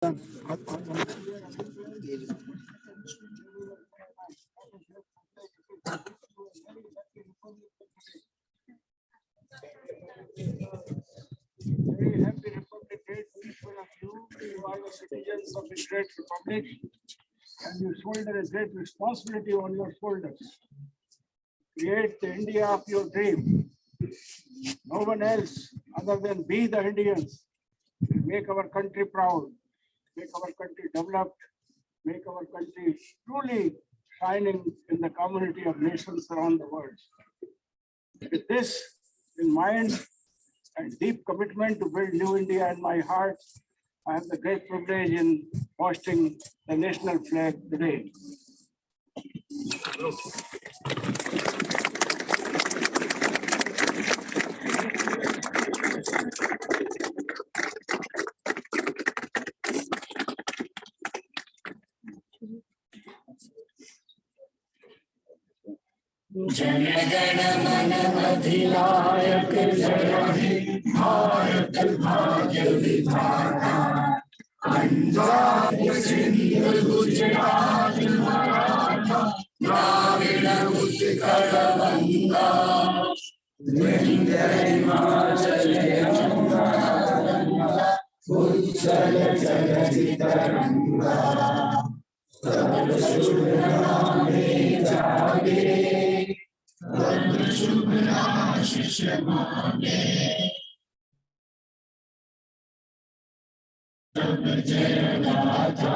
Very happy Republic Day to each one of you. You are the citizens of this great republic, and you shoulder a great responsibility on your shoulders. Create the India of your dream. No one else other than we, the Indians, will make our country proud, make our country developed, make our country truly shining in the community of nations around the world. With this in mind and deep commitment to build new India in my heart, I have the great privilege in hoisting the national flag today. जनगण मन अधिनायक जय हे भारत भाग्य विधाता पंजाब सिंध गुजरात मराठा द्राविड़ उत्कल गंगा हिमाचल यमुना उज्जल जगति तरंगा तब शुभ नामे जागे शुभ आशीष मांगे तब जय गाथा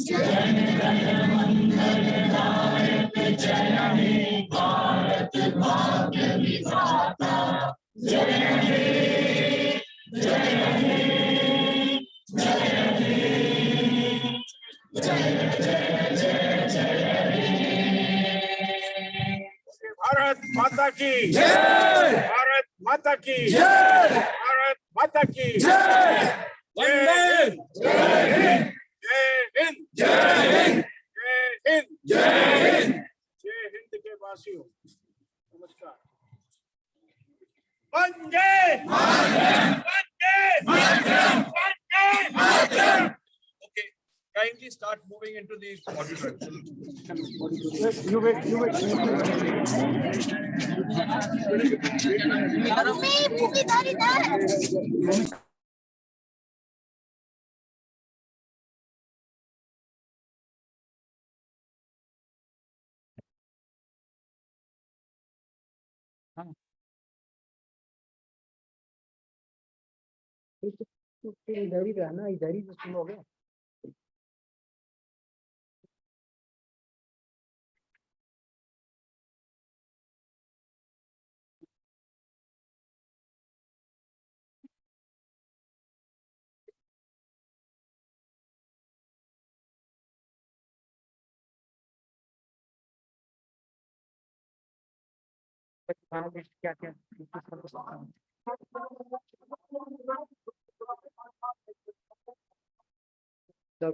जन गण मंगल नायक जय हे भारत भाग्य विधाता जय हे जय हे जय हे जय जय जय जय हे भारत माता की जय भारत माता की जय भारत माता की जय वंदे जय हिंद जय हिंद जय हिंद जय हिंद जय हिंद जय हिंद के वासियों नमस्कार। Vande Mataram Vande Mataram Vande Mataram Okay, kindly start moving into the auditorium. Yes, you wait. इधर ही रहना, इधर ही सुनोगे। क्या क्या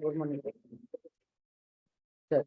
good morning sir.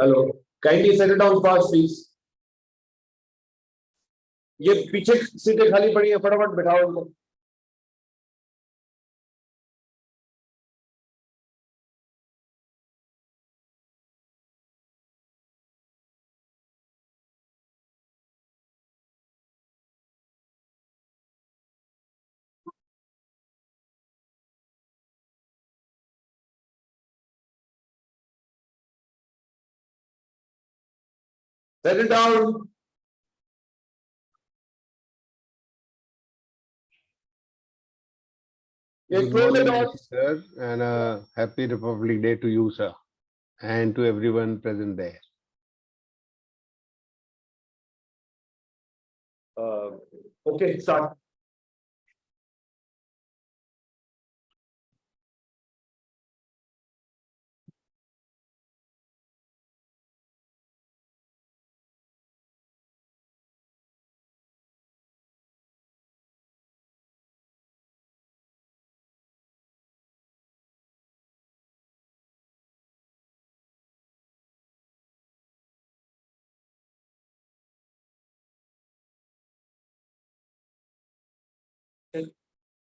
Hello, kindly set down fast please. ये पीछे सीटें खाली पड़ी है, फटाफट बिठाओ उनको। Set it down. Good morning, sir, and a happy Republic Day to you, sir, and to everyone present there. Okay, start.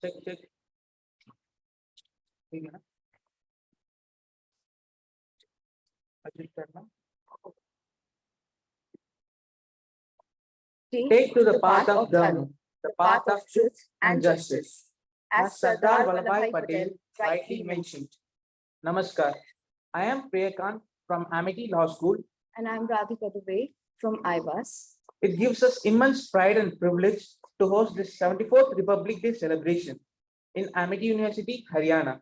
Check ठीक है ना एडजस्ट करना Take to the path of Dharma, the path of truth and justice, as Sardar Vallabhbhai Patel rightly mentioned. Namaskar, I am Priyakant from Amity Law School. And I'm Radhika Dubey from IVAS. It gives us immense pride and privilege to host this 74th Republic Day celebration in Amity University, Haryana.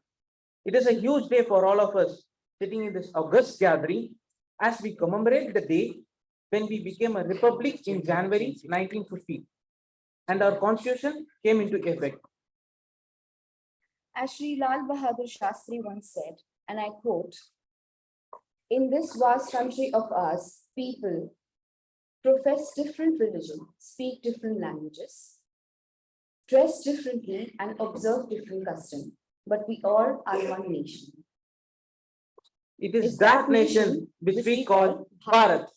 It is a huge day for all of us sitting in this august gathering as we commemorate the day when we became a republic in January 1950 and our constitution came into effect. As Sri Lal Bahadur Shastri once said, and I quote, "In this vast country of ours, people profess different religions, speak different languages, dress differently, and observe different customs, but we all are one nation." It is that nation which we call Bharat.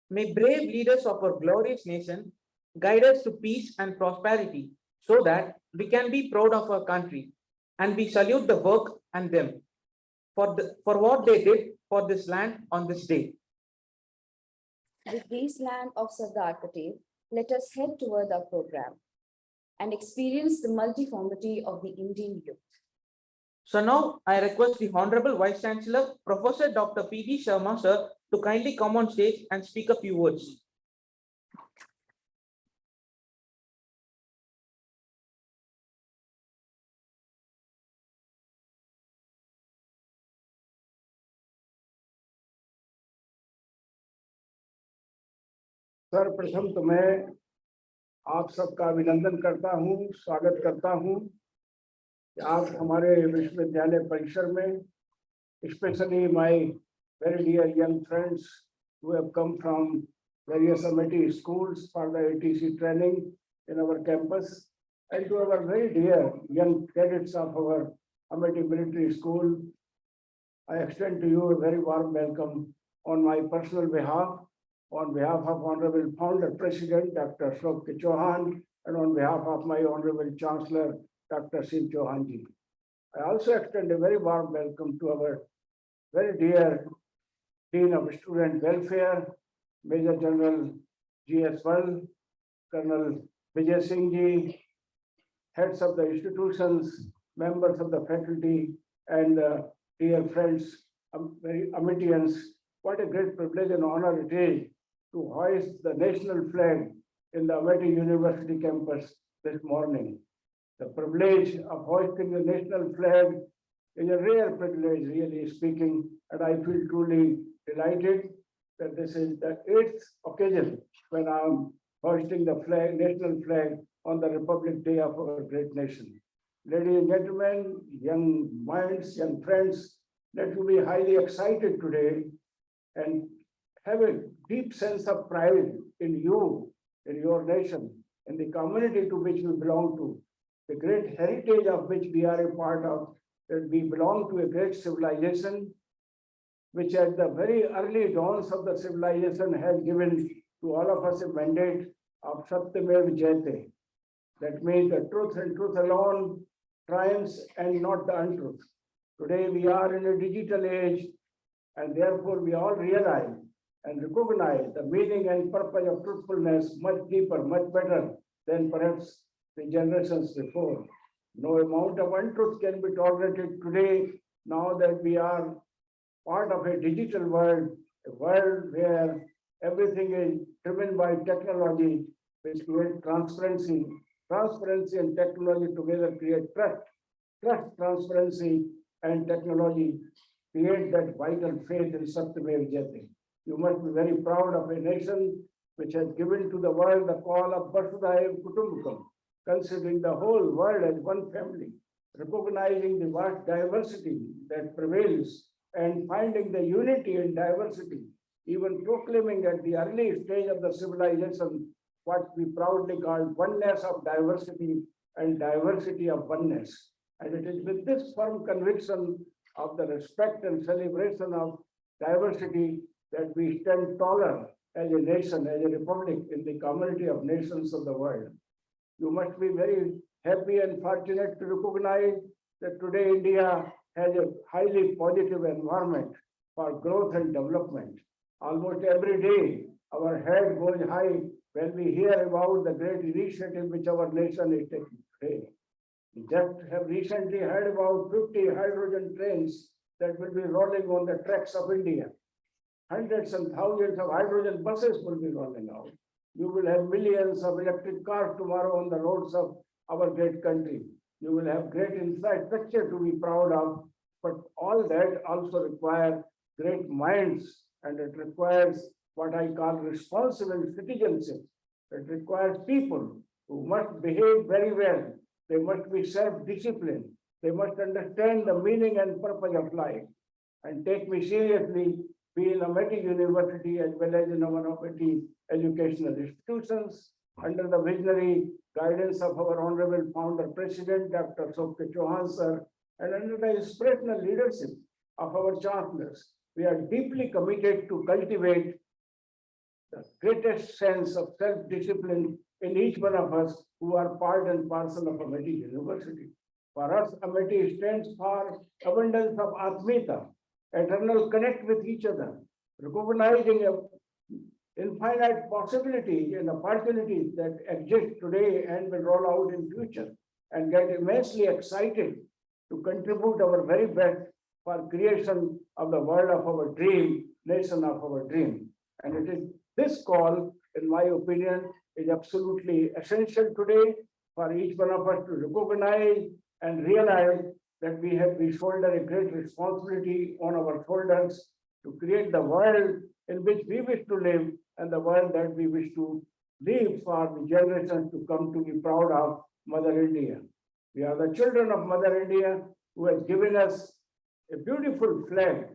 May brave leaders of our glorious nation guide us to peace and prosperity so that we can be proud of our country, and we salute the work and them for what they did for this land on this day. With this land of Sardar Patel, let us head toward our program and experience the multiformity of the Indian youth. So now I request the Honorable Vice Chancellor, Professor Dr. P.D. Sharma, sir, to kindly come on stage and speak a few words. सर्वप्रथम तो मैं आप सबका अभिनंदन करता हूं, स्वागत करता हूं कि आप हमारे विश्वविद्यालय परिसर में, especially my very dear young friends who have come from various Amity schools for the ATC training in our campus, and to our very dear young cadets of our Amity Military School, I extend to you a very warm welcome on my personal behalf, on behalf of Honorable Founder President Dr. Ashok Chauhan, and on behalf of my Honorable Chancellor Dr. Shiv Chauhan ji. I also extend a very warm welcome to our very dear Dean of Student Welfare, Major General G.S. Wal, Colonel Vijay Singh ji, heads of the institutions, members of the faculty, and dear friends, very Amitians, what a great privilege and honor it is to hoist the national flag in the Amity University campus this morning. The privilege of hoisting the national flag is a rare privilege, really speaking, and I feel truly delighted that this is the 8th occasion when I'm hoisting the flag, national flag on the Republic Day of our great nation. Ladies and gentlemen, young minds, young friends, let you be highly excited today and have a deep sense of pride in you, in your nation, in the community to which we belong to, the great heritage of which we are a part of, that we belong to a great civilization, which at the very early dawns of the civilization has given to all of us a mandate of Satyamev Jayate. That means the truth and truth alone triumphs and not the untruth. Today we are in a digital age, and therefore we all realize and recognize the meaning and purpose of truthfulness much deeper, much better than perhaps the generations before. No amount of untruth can be tolerated today, now that we are part of a digital world, a world where everything is driven by technology, which creates transparency. Transparency and technology together create trust. Trust, transparency, and technology create that vital faith in Satyamev Jayate. You must be very proud of a nation which has given to the world the call of Vasudhaiva Kutumbakam, considering the whole world as one family, recognizing the vast diversity that prevails and finding the unity in diversity, even proclaiming at the early stage of the civilization what we proudly call oneness of diversity and diversity of oneness. And it is with this firm conviction of the respect and celebration of diversity that we stand taller as a nation, as a republic in the community of nations of the world. You must be very happy and fortunate to recognize that today India has a highly positive environment for growth and development. Almost every day, our head goes high when we hear about the great initiative which our nation is taking today. We just have recently heard about 50 hydrogen trains that will be rolling on the tracks of India. Hundreds and thousands of hydrogen buses will be rolling out. You will have millions of electric cars tomorrow on the roads of our great country. You will have great infrastructure to be proud of, but all that also requires great minds, and it requires what I call responsible citizenship. It requires people who must behave very well. They must be self-disciplined. They must understand the meaning and purpose of life and take me seriously, be in Amity University as well as in our Amity educational institutions under the visionary guidance of our honorable founder president, Dr. Sopke Chauhan sir, and under the inspirational leadership of our chancellors. We are deeply committed to cultivate the greatest sense of self-discipline in each one of us who are part and parcel of Amity University. For us, Amity stands for abundance of Atmita, eternal connect with each other, recognizing infinite possibilities and opportunities that exist today and will roll out in future, and get immensely excited to contribute our very best for creation of the world of our dream, nation of our dream. And it is this call, in my opinion, is absolutely essential today for each one of us to recognize and realize that we shoulder a great responsibility on our shoulders to create the world in which we wish to live and the world that we wish to leave for the generations to come to be proud of Mother India. We are the children of Mother India who has given us a beautiful flag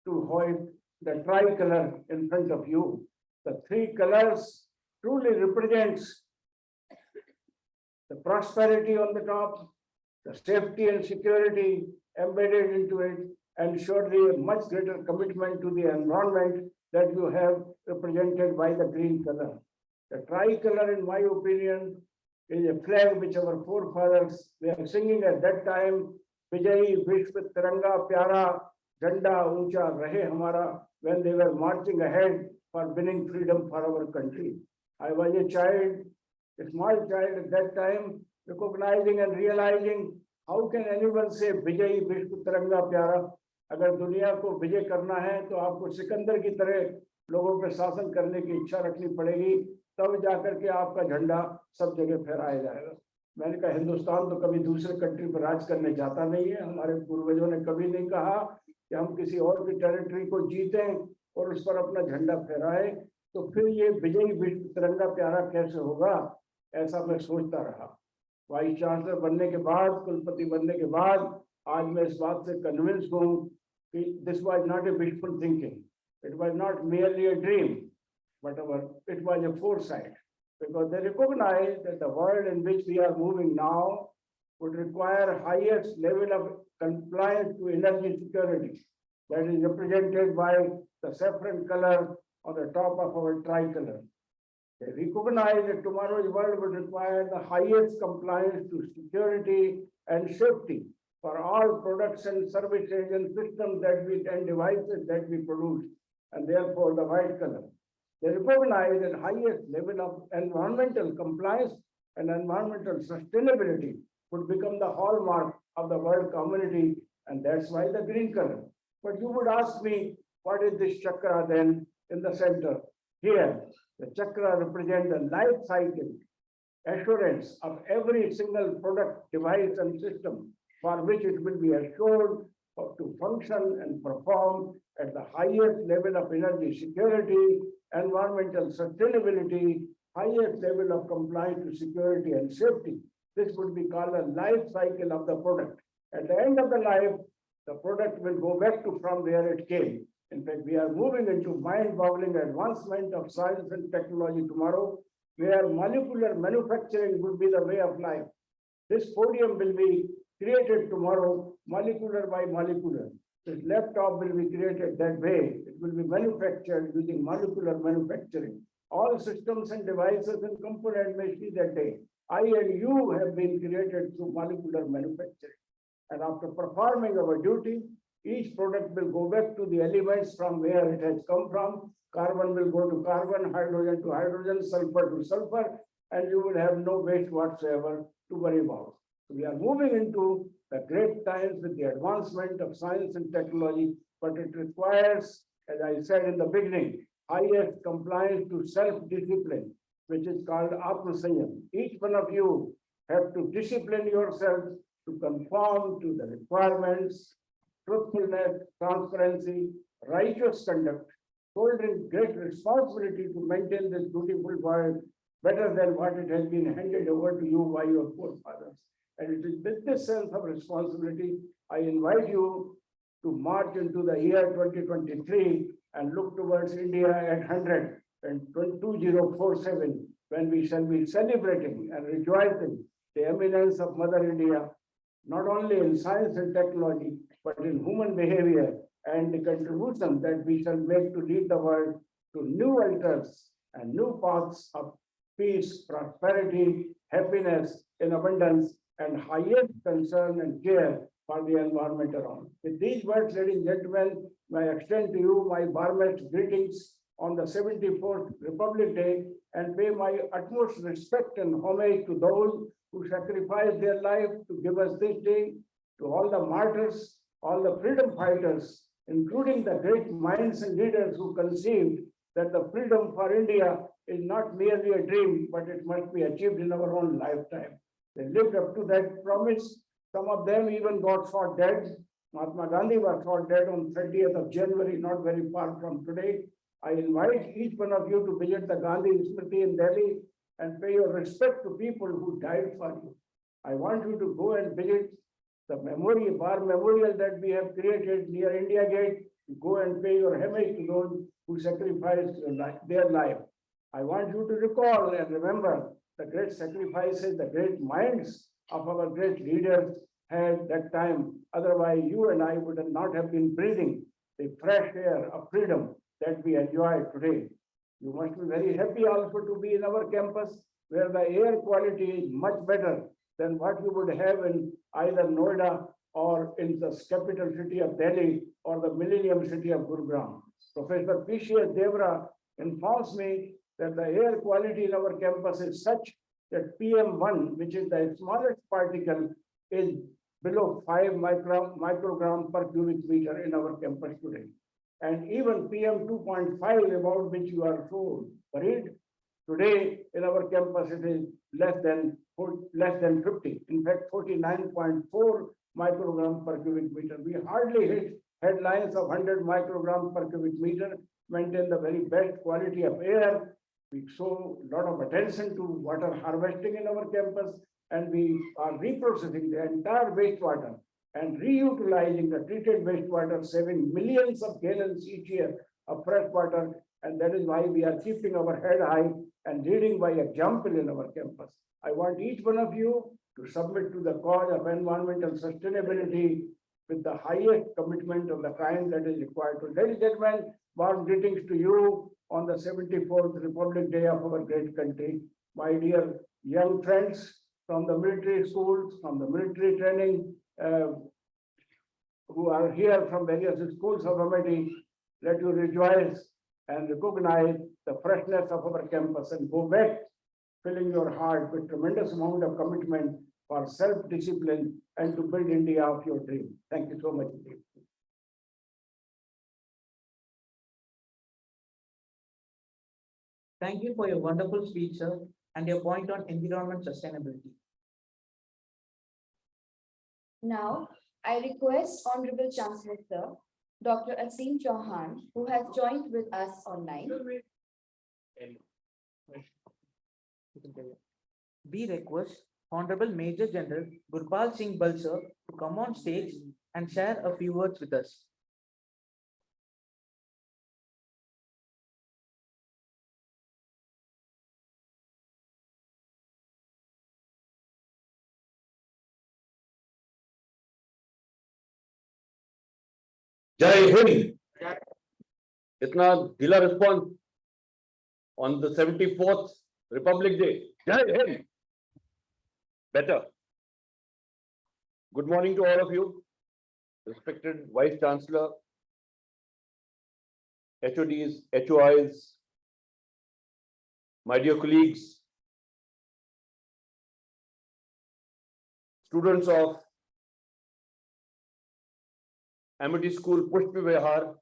to hoist the tricolor in front of you. The three colors truly represents the prosperity on the top, the safety and security embedded into it, and surely a much greater commitment to the environment that you have represented by the green color. The tricolor, in my opinion, is a flag which our forefathers were singing at that time, Vijay Vishwa Tiranga Pyara Janda Uncha Rahe Hamara, when they were marching ahead for winning freedom for our country. I was a child, a small child at that time, recognizing and realizing How can anyone say विजयी विश्व तिरंगा प्यारा? अगर दुनिया को विजय करना है तो आपको सिकंदर की तरह लोगों पे शासन करने की इच्छा रखनी पड़ेगी, तब जाकर के आपका झंडा सब जगह फहराया जाएगा। मैंने कहा हिंदुस्तान तो कभी दूसरे कंट्री पर राज करने जाता नहीं है। हमारे पूर्वजों ने कभी नहीं कहा कि हम किसी और की टेरिटरी को जीतें और उस पर अपना झंडा फहराएं। तो फिर ये विजयी विश्व तिरंगा प्यारा कैसे होगा, ऐसा मैं सोचता रहा। वाइस चांसलर बनने के बाद, कुलपति बनने के बाद आज मैं इस बात से कन्विंस हूँ कि this was not a wishful thinking, it was not merely a dream, but it was a foresight, because they recognize that the world in which we are moving now would require highest level of compliance to energy security, that is represented by the saffron color on the top of our tricolor. They recognize that tomorrow's world will require the highest compliance to security and safety for all products and services and systems and devices that we produce, and therefore the white color. They recognize that highest level of environmental compliance and environmental sustainability would become the hallmark of the world community, and that's why the green color. But you would ask me, what is this chakra then in the center? Here, the chakra represents the life cycle assurance of every single product, device, and system for which it will be assured to function and perform at the highest level of energy security, environmental sustainability, highest level of compliance to security and safety. This would be called a life cycle of the product. At the end of the life, the product will go back to from where it came. In fact, we are moving into mind-boggling advancement of science and technology tomorrow, where molecular manufacturing would be the way of life. This podium will be created tomorrow, molecular by molecular. This laptop will be created that way. It will be manufactured using molecular manufacturing. All systems and devices and components may see that day. I and you have been created through molecular manufacturing. And after performing our duty, each product will go back to the elements from where it has come from. Carbon will go to carbon, hydrogen to hydrogen, sulfur to sulfur, and you will have no waste whatsoever to worry about. So we are moving into the great times with the advancement of science and technology, but it requires, as I said in the beginning, highest compliance to self-discipline, which is called Atmasanyam. Each one of you have to discipline yourself to conform to the requirements, truthfulness, transparency, righteous conduct, holding great responsibility to maintain this beautiful world better than what it has been handed over to you by your forefathers. And it is with this sense of responsibility, I invite you to march into the year 2023 and look towards India at 100 and 2047, when we shall be celebrating and rejoicing the eminence of Mother India, not only in science and technology, but in human behavior and the contribution that we shall make to lead the world to new altars and new paths of peace, prosperity, happiness in abundance, and highest concern and care for the environment around. With these words, ladies and gentlemen, I extend to you my warmest greetings on the 74th Republic Day and pay my utmost respect and homage to those who sacrificed their life to give us this day, to all the martyrs, all the freedom fighters, including the great minds and leaders who conceived that the freedom for India is not merely a dream, but it must be achieved in our own lifetime. They lived up to that promise. Some of them even got shot dead. Mahatma Gandhi was shot dead on 30th of January, not very far from today. I invite each one of you to visit the Gandhi Smriti in Delhi and pay your respect to people who died for you. I want you to go and visit the war memorial that we have created near India Gate. Go and pay your homage to those who sacrificed their life. I want you to recall and remember the great sacrifices, the great minds of our great leaders had that time. Otherwise, you and I would not have been breathing the fresh air of freedom that we enjoy today. You must be very happy also to be in our campus, where the air quality is much better than what you would have in either Noida or in the capital city of Delhi or the millennium city of Gurugram. Professor P.C.S. Devra informs me that the air quality in our campus is such that PM1, which is the smallest particle, is below 5 microgram per cubic meter in our campus today. And even PM 2.5, about which you are so worried, today in our campus it is less than 50. In fact, 49.4 microgram per cubic meter. We hardly hit headlines of 100 microgram per cubic meter, maintain the very best quality of air. We show a lot of attention to water harvesting in our campus, and we are reprocessing the entire wastewater and reutilizing the treated wastewater, saving millions of gallons each year of fresh water. And that is why we are keeping our head high and leading by example in our campus. I want each one of you to submit to the cause of environmental sustainability with the highest commitment of the kind that is required. So, ladies and gentlemen, warm greetings to you on the 74th Republic Day of our great country. My dear young friends from the military schools, from the military training, who are here from various schools of Amity, let you rejoice and recognize the freshness of our campus and go back filling your heart with tremendous amount of commitment for self-discipline and to build India of your dream. Thank you so much. Thank you for your wonderful speech, sir, and your point on environment sustainability. Now, I request Honorable Chancellor Sir, Dr. Asim Chauhan, who has joined with us online. We request Honorable Major General Gurpal Singh Balsar to come on stage and share a few words with us. Jai Hind. इतना ढीला response on the 74th Republic Day. Jai Hind. Better. Good morning to all of you, respected Vice Chancellor, HODs, HOIs, my dear colleagues, students of Amity School, Pushp Vihar,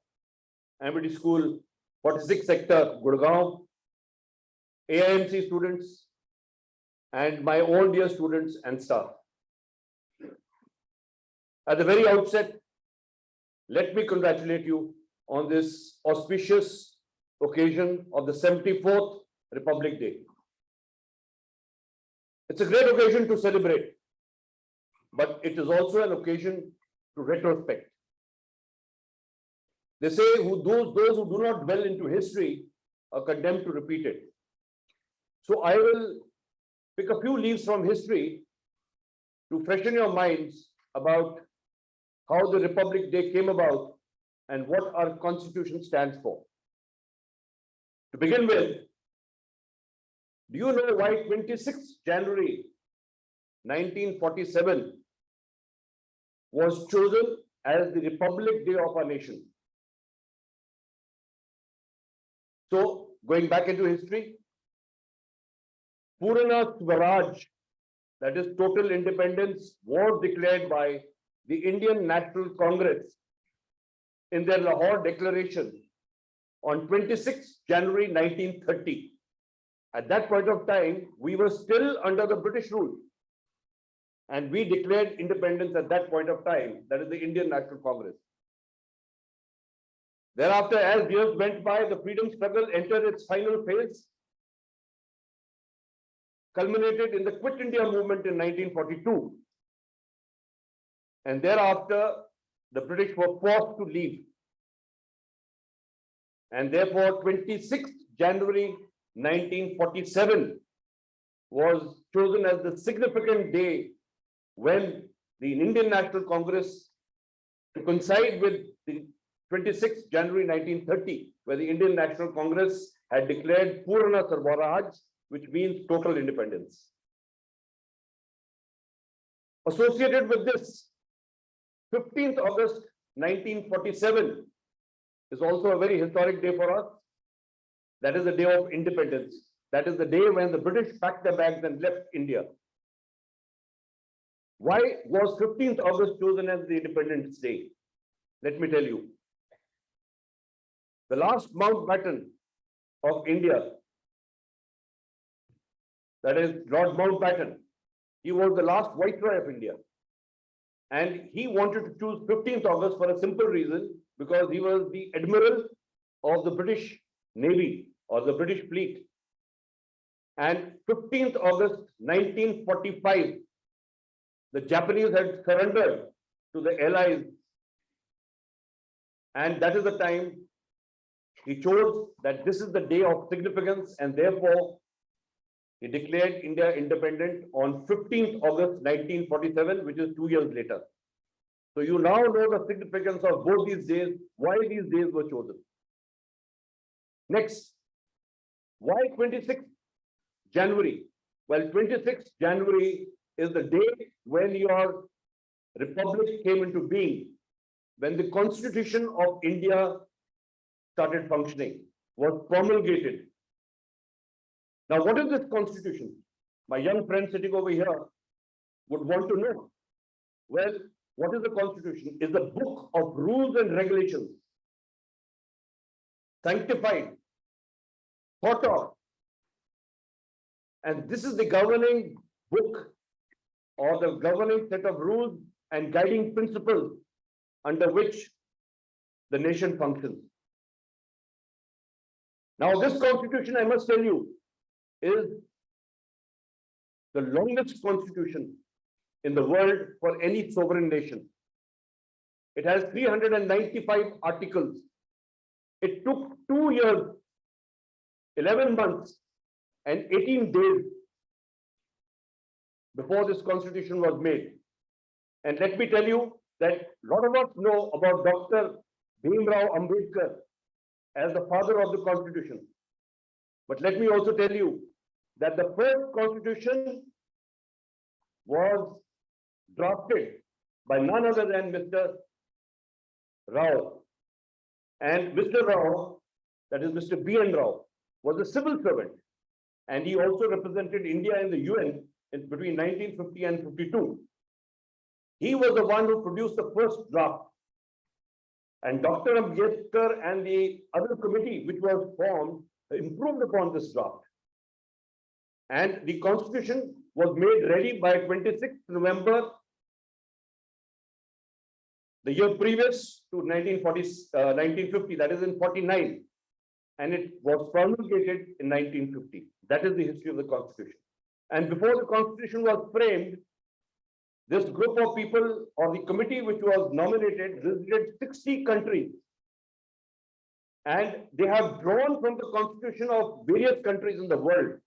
Amity School, 46 sector, Gurgaon, AIMC students, and my own dear students and staff. At the very outset, let me congratulate you on this auspicious occasion of the 74th Republic Day. It's a great occasion to celebrate, but it is also an occasion to retrospect. They say those who do not dwell into history are condemned to repeat it. So I will pick a few leaves from history to freshen your minds about how the Republic Day came about and what our Constitution stands for. To begin with, do you know why 26th January 1947 was chosen as the Republic Day of our nation? So, going back into history, Purana Swaraj, that is total independence, was declared by the Indian National Congress in their Lahore Declaration on 26 January 1930. At that point of time, we were still under the British rule. And we declared independence at that point of time, that is the Indian National Congress. Thereafter, as years went by, the freedom struggle entered its final phase, culminated in the Quit India movement in 1942. And thereafter, the British were forced to leave. And therefore, 26th January 1947 was chosen as the significant day when the Indian National Congress, to coincide with the 26th January 1930, where the Indian National Congress had declared Purana Swaraj, which means total independence. Associated with this, 15th August 1947 is also a very historic day for us. That is the day of independence. That is the day when the British packed their bags and left India. Why was 15th August chosen as the Independence Day? Let me tell you. The last Mountbatten of India, that is Lord Mountbatten, he was the last Viceroy of India. And he wanted to choose 15th August for a simple reason, because he was the Admiral of the British Navy or the British fleet. And 15th August 1945, the Japanese had surrendered to the Allies. And that is the time he chose that this is the day of significance, and therefore he declared India independent on 15th August 1947, which is 2 years later. So you now know the significance of both these days, why these days were chosen. Next, why 26th January? Well, 26th January is the day when your republic came into being, when the Constitution of India started functioning, was promulgated. Now, what is this Constitution? My young friend sitting over here would want to know. Well, what is the Constitution? It's a book of rules and regulations, sanctified, thought of. And this is the governing book or the governing set of rules and guiding principles under which the nation functions. Now, this Constitution, I must tell you, is the longest Constitution in the world for any sovereign nation. It has 395 articles. It took 2 years, 11 months, and 18 days before this Constitution was made. And let me tell you that a lot of us know about Dr. Bhimrao Ambedkar as the father of the Constitution. But let me also tell you that the first Constitution was drafted by none other than Mr. Rao. And Mr. Rao, that is Mr. B.N. Rao, was a civil servant. And he also represented India in the UN in between 1950 and 52. He was the one who produced the first draft. And Dr. Ambedkar and the other committee which was formed improved upon this draft. And the Constitution was made ready by 26th November, the year previous to 1950, that is in 49. And it was promulgated in 1950. That is the history of the Constitution. And before the Constitution was framed, this group of people or the committee which was nominated visited 60 countries. And they have drawn from the Constitution of various countries in the world: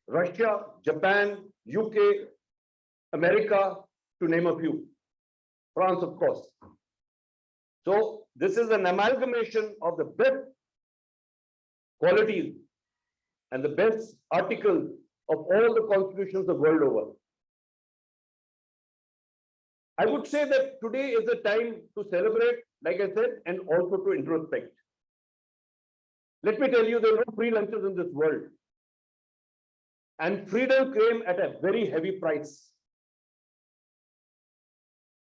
Russia, Japan, UK, America, to name a few. France, of course. So this is an amalgamation of the best qualities and the best articles of all the constitutions the world over. I would say that today is the time to celebrate, like I said, and also to introspect. Let me tell you, there are no free lunches in this world. And freedom came at a very heavy price.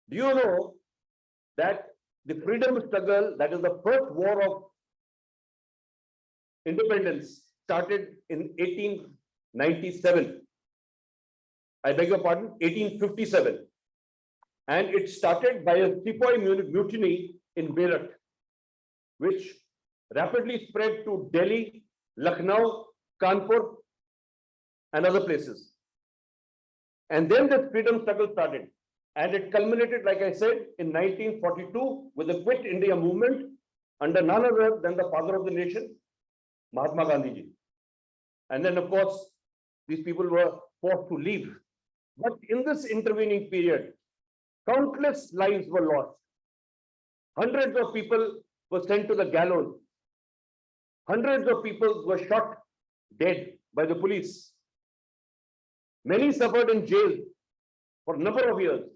Do you know that the freedom struggle, that is the first war of independence, started in 1897. I beg your pardon, 1857. And it started by a sepoy mutiny in Meerut, which rapidly spread to Delhi, Lucknow, Kanpur, and other places. And then the freedom struggle started. And it culminated, like I said, in 1942 with the Quit India movement under none other than the father of the nation, Mahatma Gandhi ji. And then, of course, these people were forced to leave. But in this intervening period, countless lives were lost. Hundreds of people were sent to the gallows. Hundreds of people were shot dead by the police. Many suffered in jail for a number of years.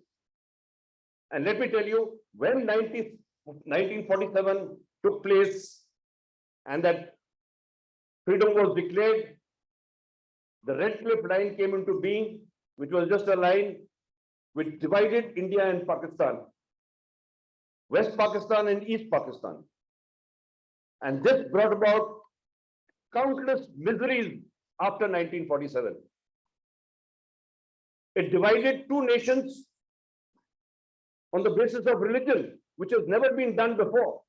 And let me tell you, when 1947 took place and that freedom was declared, the Red Cliff Line came into being, which was just a line which divided India and Pakistan, West Pakistan and East Pakistan. And this brought about countless miseries after 1947. It divided two nations on the basis of religion, which has never been done before.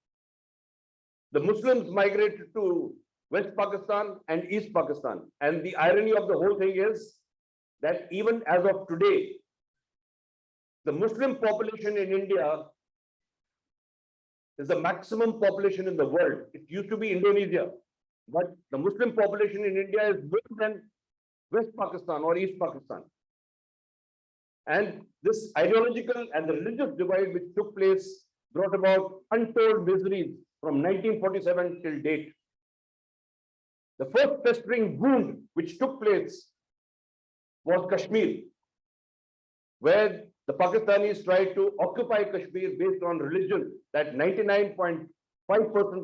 The Muslims migrated to West Pakistan and East Pakistan. And the irony of the whole thing is that even as of today, the Muslim population in India is the maximum population in the world. It used to be Indonesia, but the Muslim population in India is more than West Pakistan or East Pakistan. And this ideological and the religious divide which took place brought about untold miseries from 1947 till date. The first festering wound which took place was Kashmir, where the Pakistanis tried to occupy Kashmir based on religion, that 99.5%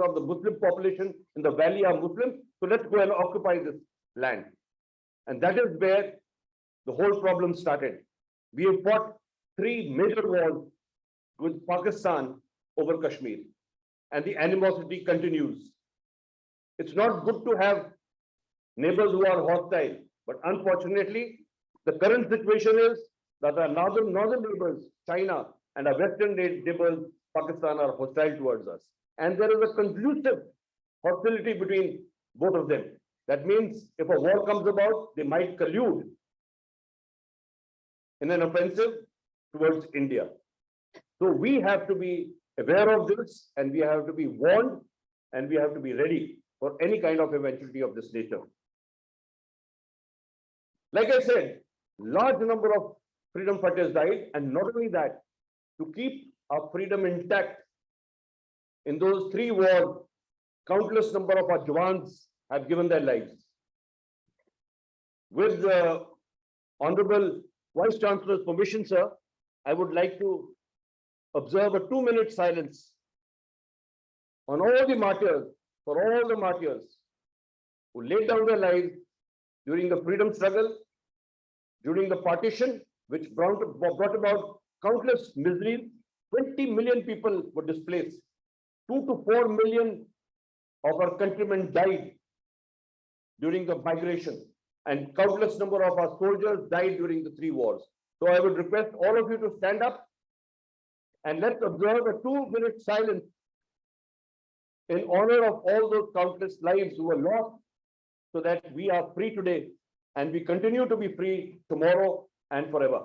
of the Muslim population in the valley are Muslim, so let's go and occupy this land. And that is where the whole problem started. We have fought 3 major wars with Pakistan over Kashmir, and the animosity continues. It's not good to have neighbors who are hostile, but unfortunately, the current situation is that our northern neighbors, China, and our western neighbors, Pakistan, are hostile towards us. And there is a conclusive hostility between both of them. That means if a war comes about, they might collude in an offensive towards India. So we have to be aware of this, and we have to be warned, and we have to be ready for any kind of eventuality of this nature. Like I said, large number of freedom fighters died, and not only that, to keep our freedom intact in those 3 wars, countless number of our Jawans have given their lives. With the Honorable Vice Chancellor's permission, sir, I would like to observe a 2-minute silence on all the martyrs, for all the martyrs who laid down their lives during the freedom struggle, during the partition, which brought about countless miseries. 20 million people were displaced. 2 to 4 million of our countrymen died during the migration, and countless number of our soldiers died during the 3 wars. So I would request all of you to stand up and let's observe a 2-minute silence in honor of all those countless lives who were lost, so that we are free today and we continue to be free tomorrow and forever.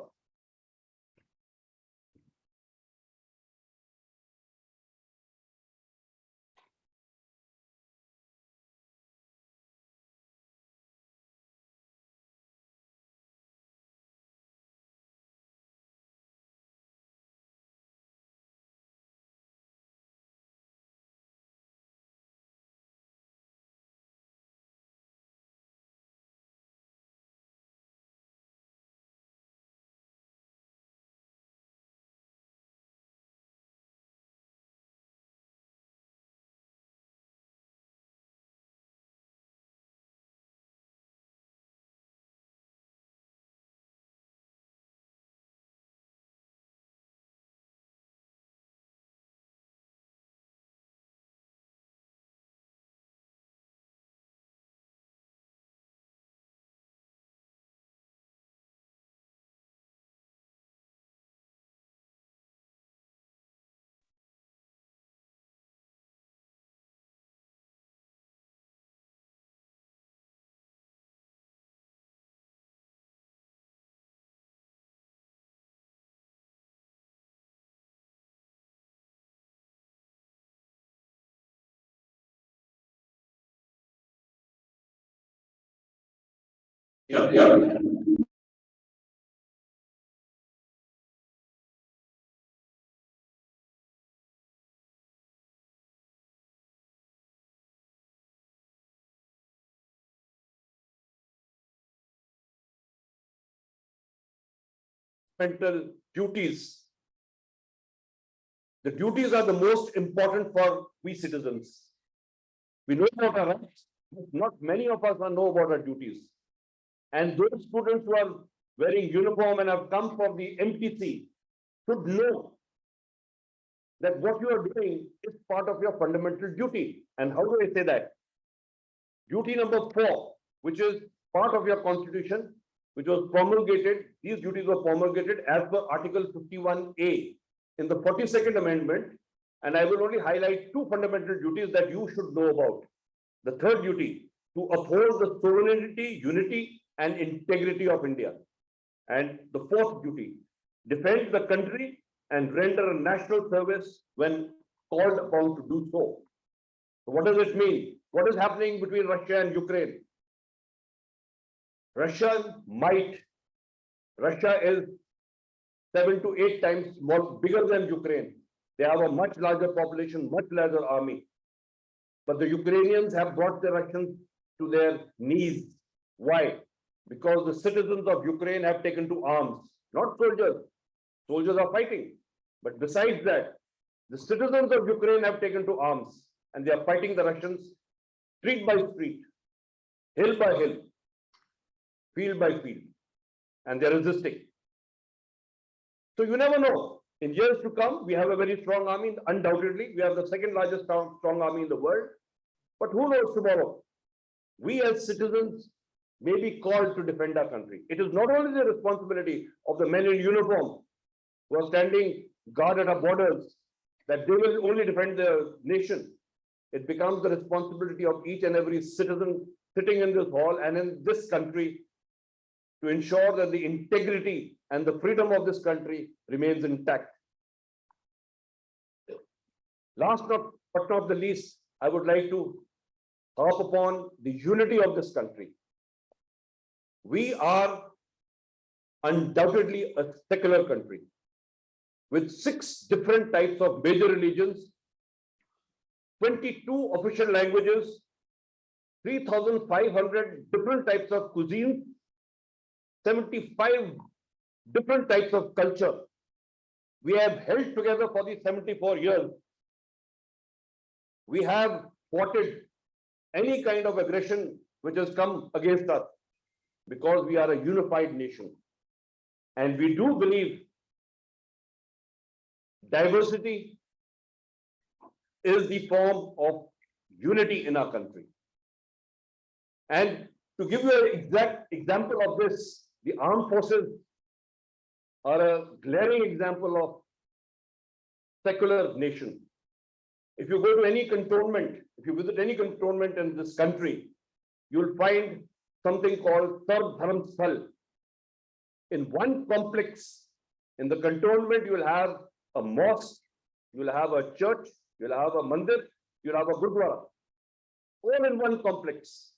Mental duties. The duties are the most important for we citizens. We know about our rights, but not many of us know about our duties. And those students who are wearing uniform and have come from the MTC should know that what you are doing is part of your fundamental duty. And how do I say that? Duty number 4, which is part of your constitution, which was promulgated, these duties were promulgated as per Article 51A in the 42nd Amendment. And I will only highlight 2 fundamental duties that you should know about. The third duty, to uphold the sovereignty, unity, and integrity of India. And the fourth duty, defend the country and render a national service when called upon to do so. So what does it mean? What is happening between Russia and Ukraine? Russia is 7 to 8 times more bigger than Ukraine. They have a much larger population, much larger army. But the Ukrainians have brought the Russians to their knees. Why? Because the citizens of Ukraine have taken to arms, not soldiers. Soldiers are fighting. But besides that, the citizens of Ukraine have taken to arms and they are fighting the Russians street by street, hill by hill, field by field, and they're resisting. So you never know. In years to come, we have a very strong army. Undoubtedly, we have the second largest strong army in the world. But who knows tomorrow? We as citizens may be called to defend our country. It is not only the responsibility of the men in uniform who are standing guard at our borders, that they will only defend the nation. It becomes the responsibility of each and every citizen sitting in this hall and in this country to ensure that the integrity and the freedom of this country remains intact. Last but not the least, I would like to harp upon the unity of this country. We are undoubtedly a secular country with 6 different types of major religions, 22 official languages, 3,500 different types of cuisine, 75 different types of culture. We have held together for these 74 years. We have thwarted any kind of aggression which has come against us because we are a unified nation. And we do believe diversity is the form of unity in our country. And to give you an exact example of this, the armed forces are a glaring example of secular nation. If you go to any cantonment, if you visit any cantonment in this country, you'll find something called Sarv Dharam Sthal. In one complex, in the cantonment, you will have a mosque, you will have a church, you will have a mandir, you will have a gurdwara, all in one complex.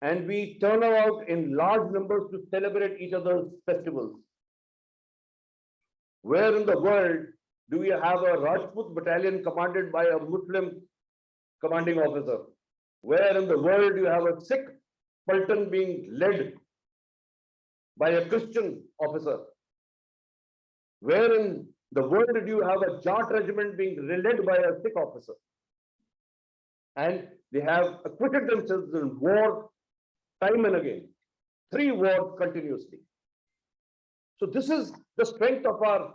And we turn out in large numbers to celebrate each other's festivals. Where in the world do we have a Rajput battalion commanded by a Muslim commanding officer? Where in the world do you have a Sikh Sultan being led by a Christian officer? Where in the world do you have a Jat regiment being led by a Sikh officer? And they have acquitted themselves in war time and again, 3 wars continuously. So this is the strength of our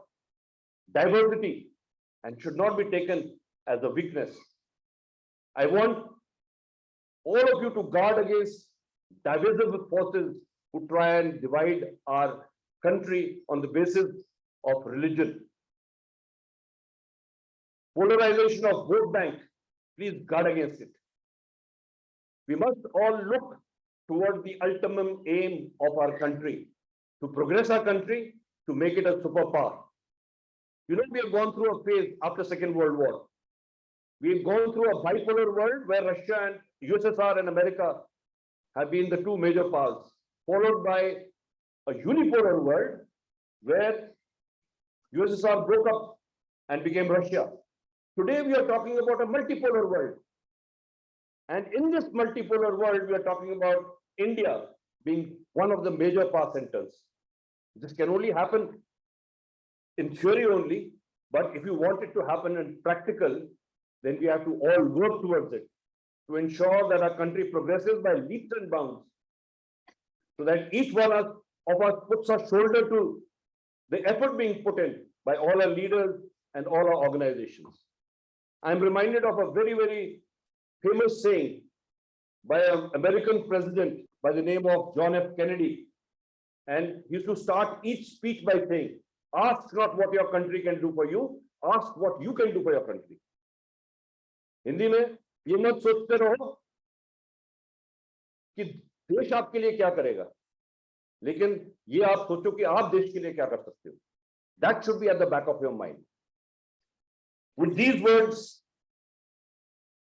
diversity and should not be taken as a weakness. I want all of you to guard against divisive forces who try and divide our country on the basis of religion. Polarization of vote bank, please guard against it. We must all look towards the ultimate aim of our country, to progress our country, to make it a superpower. You know, we have gone through a phase after Second World War. We've gone through a bipolar world where Russia and USSR and America have been the 2 major powers, followed by a unipolar world where USSR broke up and became Russia. Today, we are talking about a multipolar world. And in this multipolar world, we are talking about India being one of the major power centers. This can only happen in theory only, but if you want it to happen in practical, then we have to all work towards it to ensure that our country progresses by leaps and bounds, so that each one of us puts a shoulder to the effort being put in by all our leaders and all our organizations. I'm reminded of a very, very famous saying by an American president by the name of John F. Kennedy. And he used to start each speech by saying, ask not what your country can do for you, ask what you can do for your country. Hindi में ये मत सोचते रहो कि देश आपके लिए क्या करेगा, लेकिन ये आप सोचो कि आप देश के लिए क्या कर सकते हो. That should be at the back of your mind. With these words,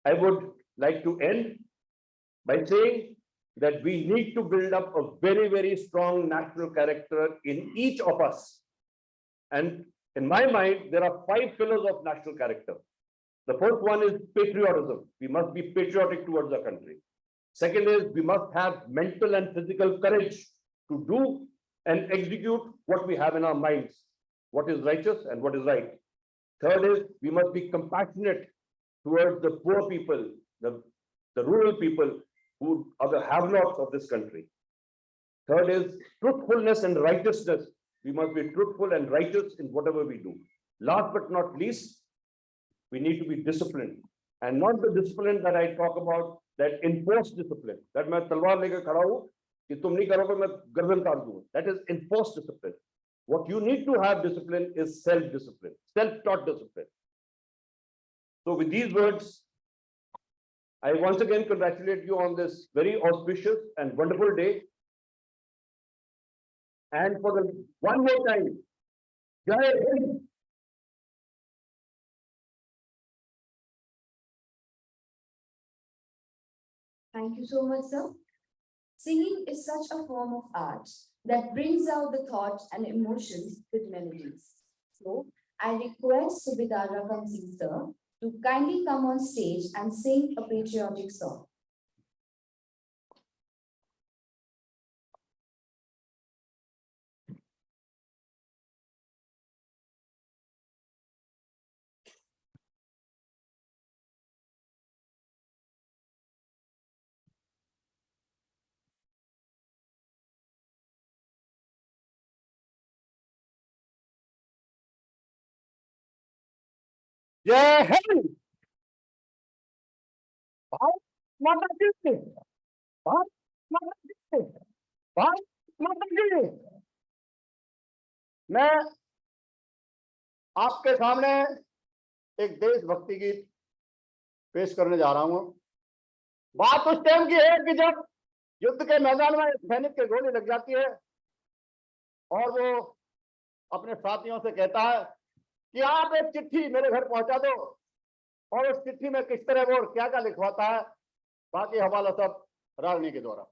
I would like to end by saying that we need to build up a very, very strong national character in each of us. And in my mind, there are 5 pillars of national character. The first one is patriotism. We must be patriotic towards our country. Second is we must have mental and physical courage to do and execute what we have in our minds, what is righteous and what is right. Third is we must be compassionate towards the poor people, the rural people who are the have-nots of this country. Third is truthfulness and righteousness. We must be truthful and righteous in whatever we do. Last but not least, we need to be disciplined, and not the discipline that I talk about, that enforced discipline. That मैं तलवार लेकर खड़ा हूँ कि तुम नहीं करोगे मैं गर्दन काट दूँगा. That is enforced discipline. What you need to have discipline is self-discipline, self-taught discipline. So with these words, I once again congratulate you on this very auspicious and wonderful day. And for the one more time, Jai Hind. Thank you so much, sir. Singing is such a form of art that brings out the thoughts and emotions with melodies. So I request Subhita Rakam Singh sir to kindly come on stage and sing a patriotic song. जय हिंद. भारत माता की. भारत माता की. भारत माता की. मैं आपके सामने एक देशभक्ति गीत पेश करने जा रहा हूं. बात उस टाइम की है कि जब युद्ध के मैदान में सैनिक के गोली लग जाती है और वो अपने साथियों से कहता है कि आप एक चिट्ठी मेरे घर पहुंचा दो, और उस चिट्ठी में किस तरह वो क्या क्या लिखवाता है, बाकी हवाला सब राजनी के द्वारा.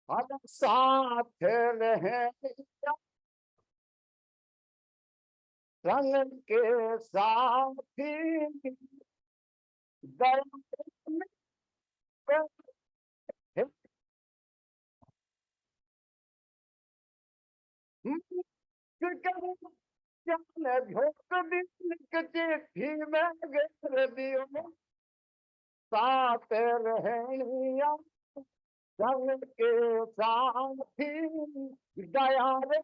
हम साथ रहे संग के साथी चिट्ठी में दियो साथ रहनिया संग के साथी दया रे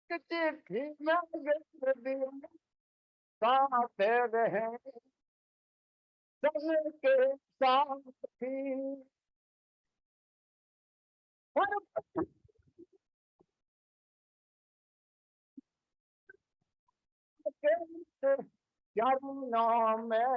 चिट्ठी में दियो साथ रहे संग के साथी. क्या नाम है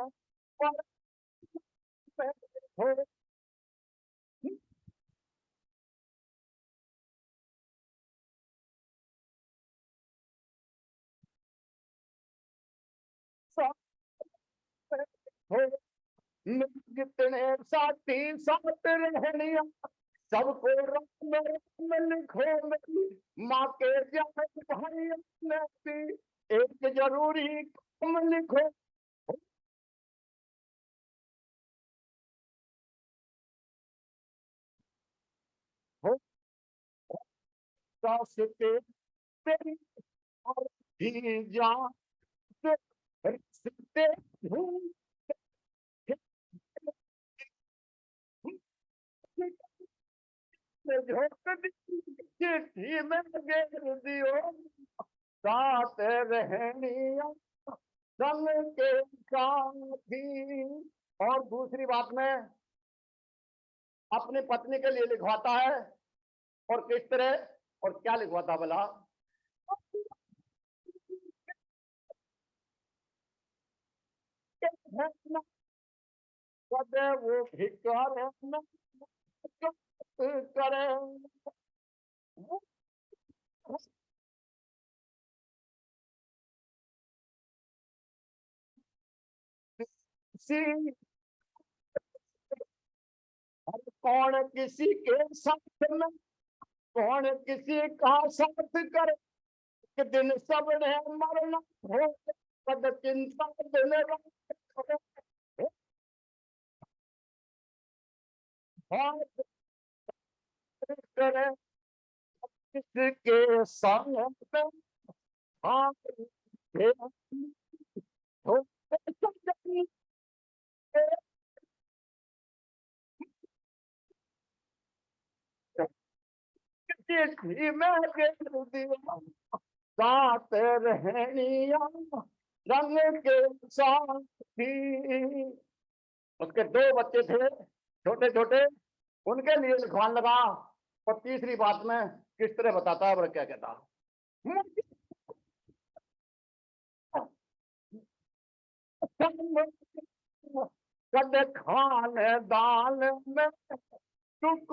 जितने साथी साथ रहनिया सबको राम राम लिखो माँ के जान भाई अपने एक जरूरी काम लिखो. रास्ते तेरी और भी जान से रिश्ते ढूंढ झोंक दी चिट्ठी में घेर दियो साथ रहनिया संग के साथी। और दूसरी बात में अपनी पत्नी के लिए लिखवाता है और किस तरह और क्या लिखवाता बोला कदे वो भिकार करे सी कौन किसी के साथ में कौन किसी का साथ करे कि दिन सब ने मरना हो कद चिंता दिन रात बात करे किसके संग में हाथ है हो चिट्ठी में घेर दिया साथ रहनिया रंग के साथी। उसके दो बच्चे थे छोटे छोटे उनके लिए लिखवान लगा और तीसरी बात में किस तरह बताता है और क्या कहता कद खान दाल में टुक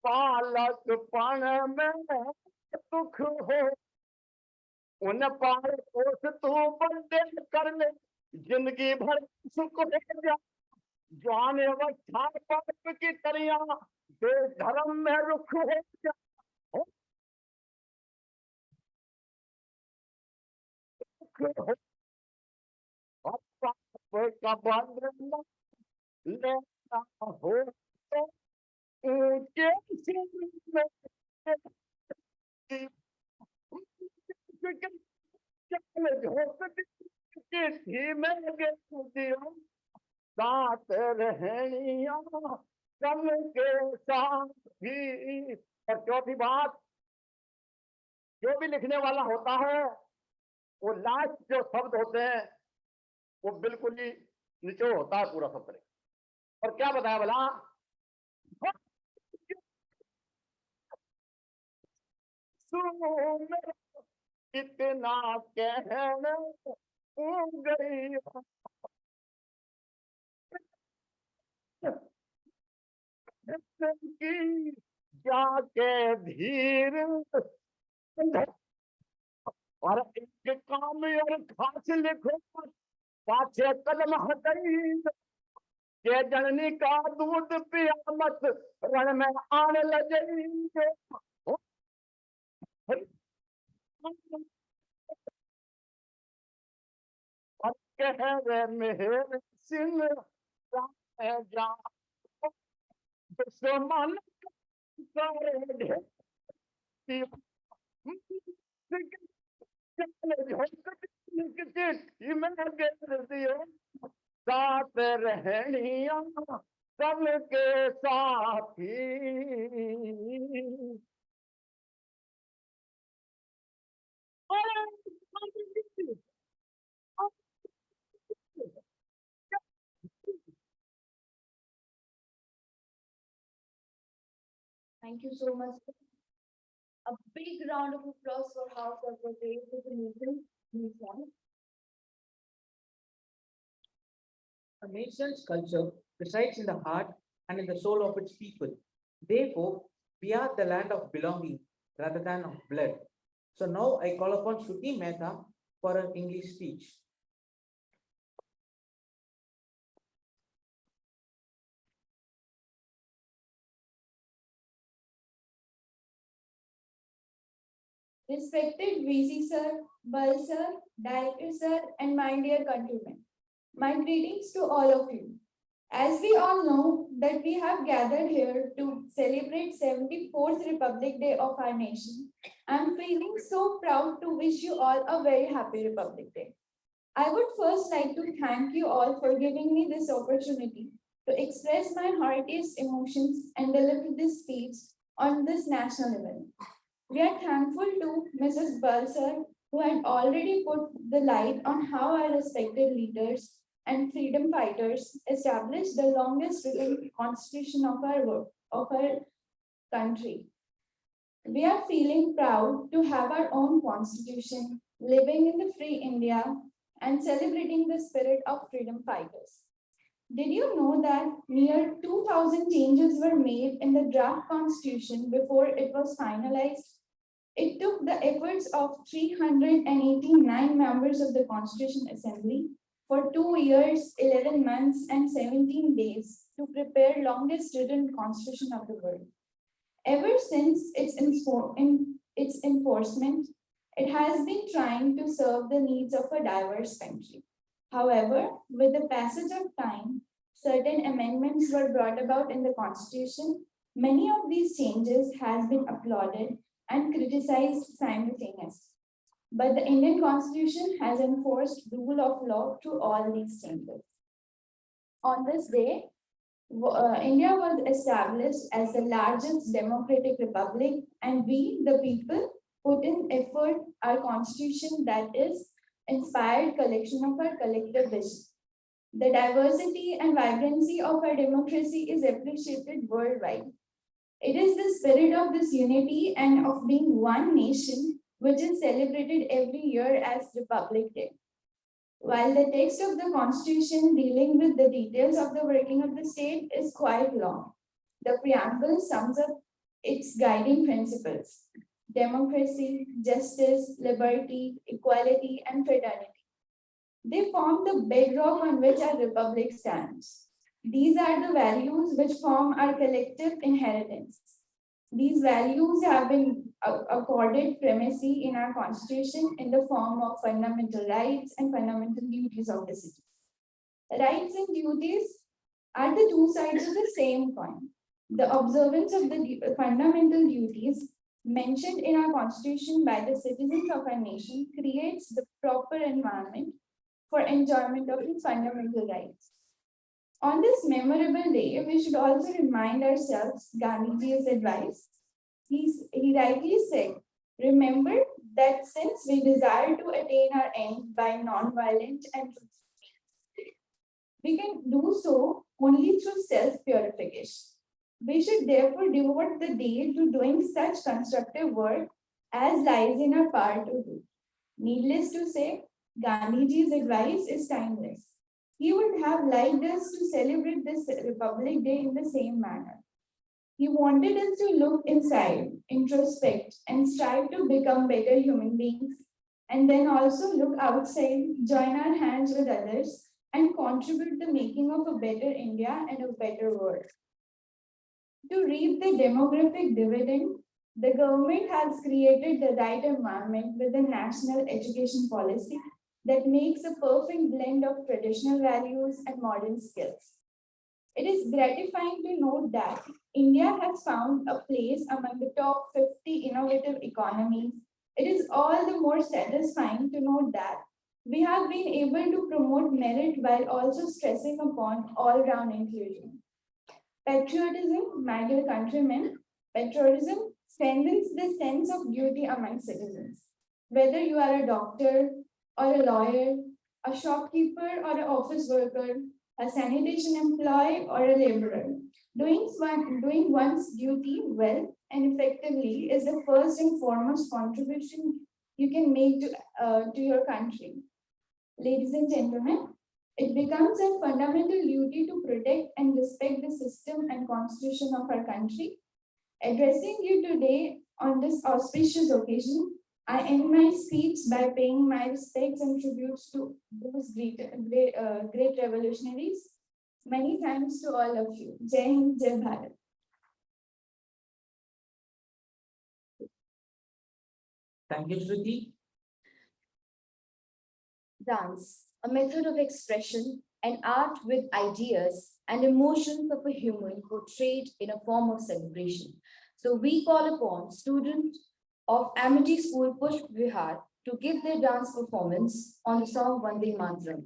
पालक पण में सुख हो उन पार पोस तू बंदे कर ले जिंदगी भर सुख हो जा जवान अवस्था पाप की तरिया देश धर्म में रुख हो जा सुख हो और पाप का बंधन लेना हो तो ऊंचे सिर में चिट्ठी में दियो साथ रहनिया संग के साथी। और चौथी बात जो भी लिखने वाला होता है वो लास्ट जो शब्द होते हैं वो बिल्कुल ही निचोड़ होता है पूरा शब्द और क्या बताया भला सुन इतना कहना गई की जाके धीर और एक काम और खास लिखो पाछे कलम हटई के जननी का दूध पिया मत रण में आने लगे और कह मेरे सिंह जा दुश्मन करे ढेर साथ रहनिया सब के साथी। Thank you so much. A big round of applause for how Corporate is amazing. A nation's culture resides in the heart and in the soul of its people. Therefore, we are the land of belonging rather than of blood. So now I call upon Shruti Mehta for an English speech. Respected VC sir, Bal sir, Director sir, and my dear countrymen. My greetings to all of you. As we all know that we have gathered here to celebrate 74th Republic Day of our nation, I am feeling so proud to wish you all a very happy Republic Day. I would first like to thank you all for giving me this opportunity to express my heartiest emotions and deliver this speech on this national event. We are thankful to Mrs. Balsar, who had already put the light on how our respected leaders and freedom fighters established the longest written constitution of our country. We are feeling proud to have our own constitution, living in the free India and celebrating the spirit of freedom fighters. Did you know that near 2000 changes were made in the draft constitution before it was finalized? It took the efforts of 389 members of the Constitution Assembly for 2 years, 11 months, and 17 days to prepare longest written constitution of the world. Ever since its enforcement, it has been trying to serve the needs of a diverse country. However, with the passage of time, certain amendments were brought about in the Constitution. Many of these changes has been applauded and criticized simultaneously. But the Indian Constitution has enforced rule of law through all these changes. On this day, India was established as the largest democratic republic, and we, the people, put in effort our constitution that is inspired collection of our collective vision. The diversity and vibrancy of our democracy is appreciated worldwide. It is the spirit of this unity and of being one nation which is celebrated every year as Republic Day. While the text of the Constitution dealing with the details of the working of the state is quite long, the preamble sums up its guiding principles: democracy, justice, liberty, equality, and fraternity. They form the bedrock on which our republic stands. These are the values which form our collective inheritance. These values have been accorded primacy in our constitution in the form of fundamental rights and fundamental duties of the citizen. Rights and duties are the two sides of the same coin. The observance of the fundamental duties mentioned in our constitution by the citizens of our nation creates the proper environment for enjoyment of the fundamental rights. On this memorable day, we should also remind ourselves Gandhiji's advice. He rightly said, remember that since we desire to attain our end by non-violent and we can do so only through self-purification. We should therefore devote the day to doing such constructive work as lies in our power to do. Needless to say, Gandhiji's advice is timeless. He would have liked us to celebrate this Republic Day in the same manner. He wanted us to look inside, introspect, and strive to become better human beings, and then also look outside, join our hands with others, and contribute the making of a better India and a better world. To reap the demographic dividend, the government has created the right environment with a national education policy that makes a perfect blend of traditional values and modern skills. It is gratifying to note that India has found a place among the top 50 innovative economies. It is all the more satisfying to note that we have been able to promote merit while also stressing upon all-round inclusion. Patriotism, my dear countrymen, patriotism strengthens the sense of duty among citizens. Whether you are a doctor or a lawyer, a shopkeeper or an office worker, a sanitation employee or a laborer, doing one's duty well and effectively is the first and foremost contribution you can make to your country. Ladies and gentlemen, it becomes a fundamental duty to protect and respect the system and constitution of our country. Addressing you today on this auspicious occasion, I end my speech by paying my respects and tributes to those great revolutionaries. Many thanks to all of you. Jai Hind, Jai Bharat. Thank you, Shruti. Dance, a method of expression an art with ideas and emotions of a human portrayed in a form of celebration. So we call upon students of Amity School Pushp Vihar to give their dance performance on the song Vande Mataram.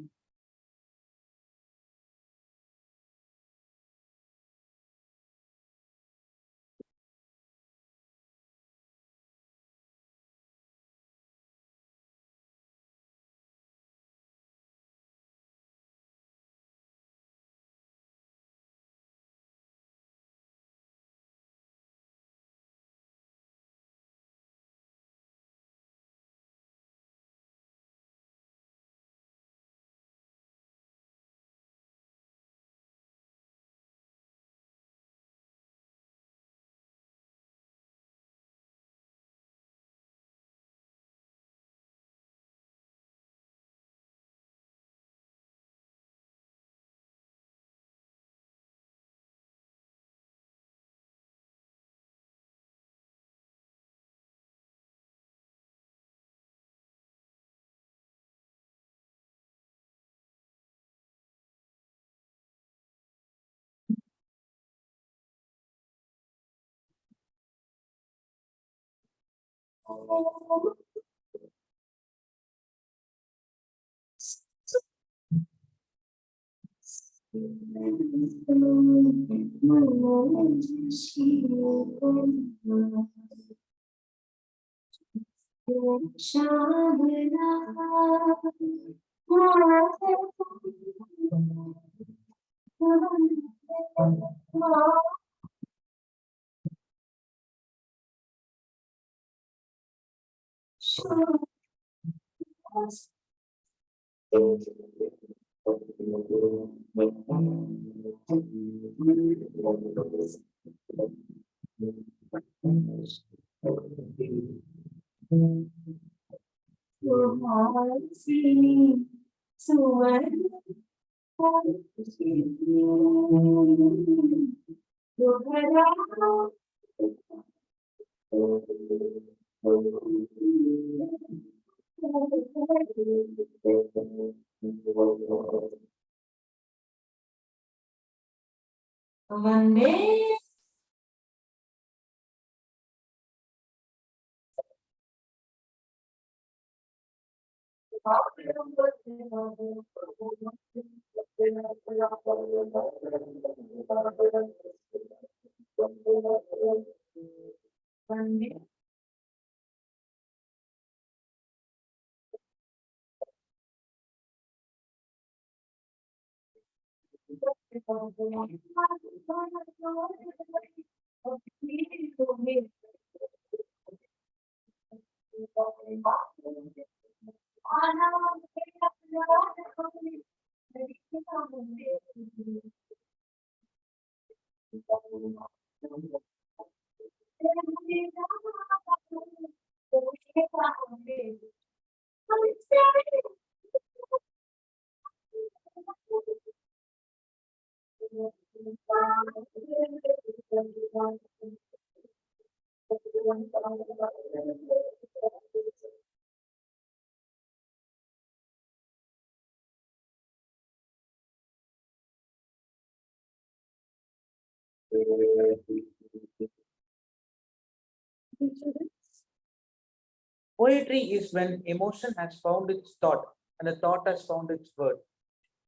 Poetry is when emotion has found its thought and the thought has found its word.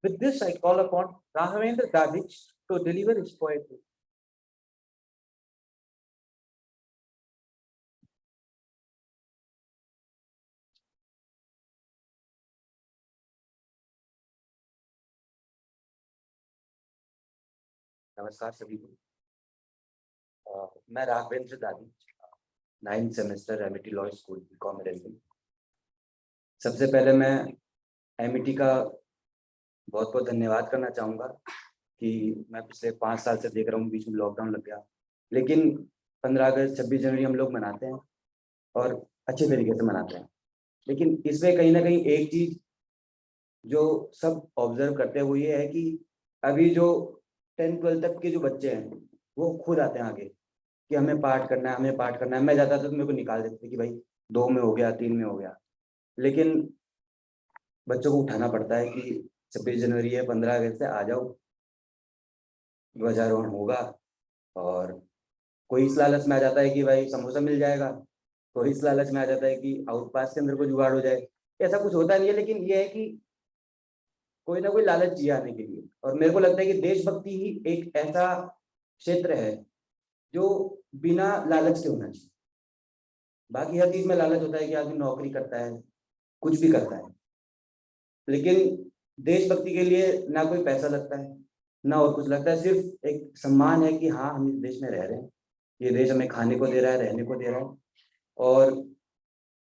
With this, I call upon Rahavendra Dadich to deliver his poetry. नमस्कार सभी को। मैं राघवेंद्र दादी, 9th semester Amity law school BCom में। सबसे पहले मैं Amity का बहुत बहुत धन्यवाद करना चाहूँगा कि मैं पिछले 5 साल से देख रहा हूँ, बीच में लॉकडाउन लग गया, लेकिन 15 अगस्त 26 जनवरी हम लोग मनाते हैं और अच्छे तरीके से मनाते हैं। लेकिन इसमें कहीं ना कहीं एक चीज़ जो सब ऑब्जर्व करते हैं वो ये है कि अभी जो 10-12 तक के जो बच्चे हैं वो खुद आते हैं आगे कि हमें पाठ करना है, हमें पाठ करना है। मैं जाता था तो मेरे को निकाल देते थे कि भाई 2 में हो गया, 3 में हो गया, लेकिन बच्चों को उठाना पड़ता है कि 26 जनवरी है, 15 अगस्त है, आ जाओ, ध्वजारोहण होगा। और कोई इस लालच में आ जाता है कि भाई समोसा मिल जाएगा, कोई इस लालच में आ जाता है कि आउटपास के अंदर कोई जुगाड़ हो जाए। ऐसा कुछ होता नहीं है, लेकिन ये है कि कोई ना कोई लालच चाहिए आने के लिए। और मेरे को लगता है कि देशभक्ति ही एक ऐसा क्षेत्र है जो बिना लालच के होना चाहिए। बाकी हर चीज में लालच होता है कि आदमी नौकरी करता है, कुछ भी करता है, लेकिन देशभक्ति के लिए ना कोई पैसा लगता है, ना और कुछ लगता है। सिर्फ एक सम्मान है कि हाँ, हम इस देश में रह रहे हैं, ये देश हमें खाने को दे रहा है, रहने को दे रहा है। और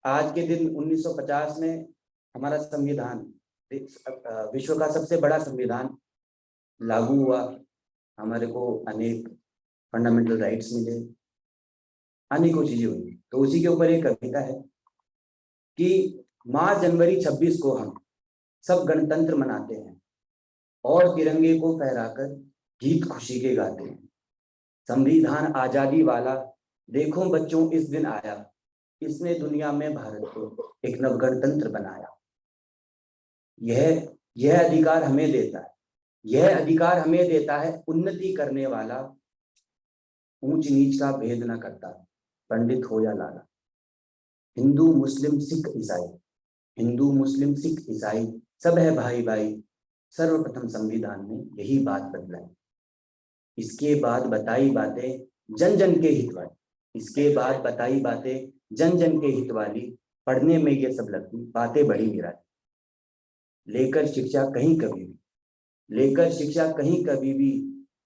आज के दिन 1950 में हमारा संविधान, विश्व का सबसे बड़ा संविधान लागू हुआ। हमारे को अनेक फंडामेंटल राइट्स मिले, अनेकों चीजें हुई। तो उसी के ऊपर एक कविता है कि माँ जनवरी 26 को हम सब गणतंत्र मनाते हैं और तिरंगे को फहराकर गीत खुशी के गाते हैं। संविधान आजादी वाला देखो बच्चों इस दिन आया, इसने दुनिया में भारत को एक नव गणतंत्र बनाया। यह अधिकार हमें देता है, यह अधिकार हमें देता है उन्नति करने वाला, ऊंच नीच का भेद न करता, पंडित हो या लाला। हिंदू मुस्लिम सिख ईसाई, हिंदू मुस्लिम सिख ईसाई सब है भाई भाई, सर्वप्रथम संविधान ने यही बात बदलाई। इसके बाद बताई बातें जन जन के हित वाली, इसके बाद बताई बातें जन जन के हित वाली, पढ़ने में ये सब लगती बातें बड़ी निराली। लेकर शिक्षा कहीं कभी भी, लेकर शिक्षा कहीं कभी भी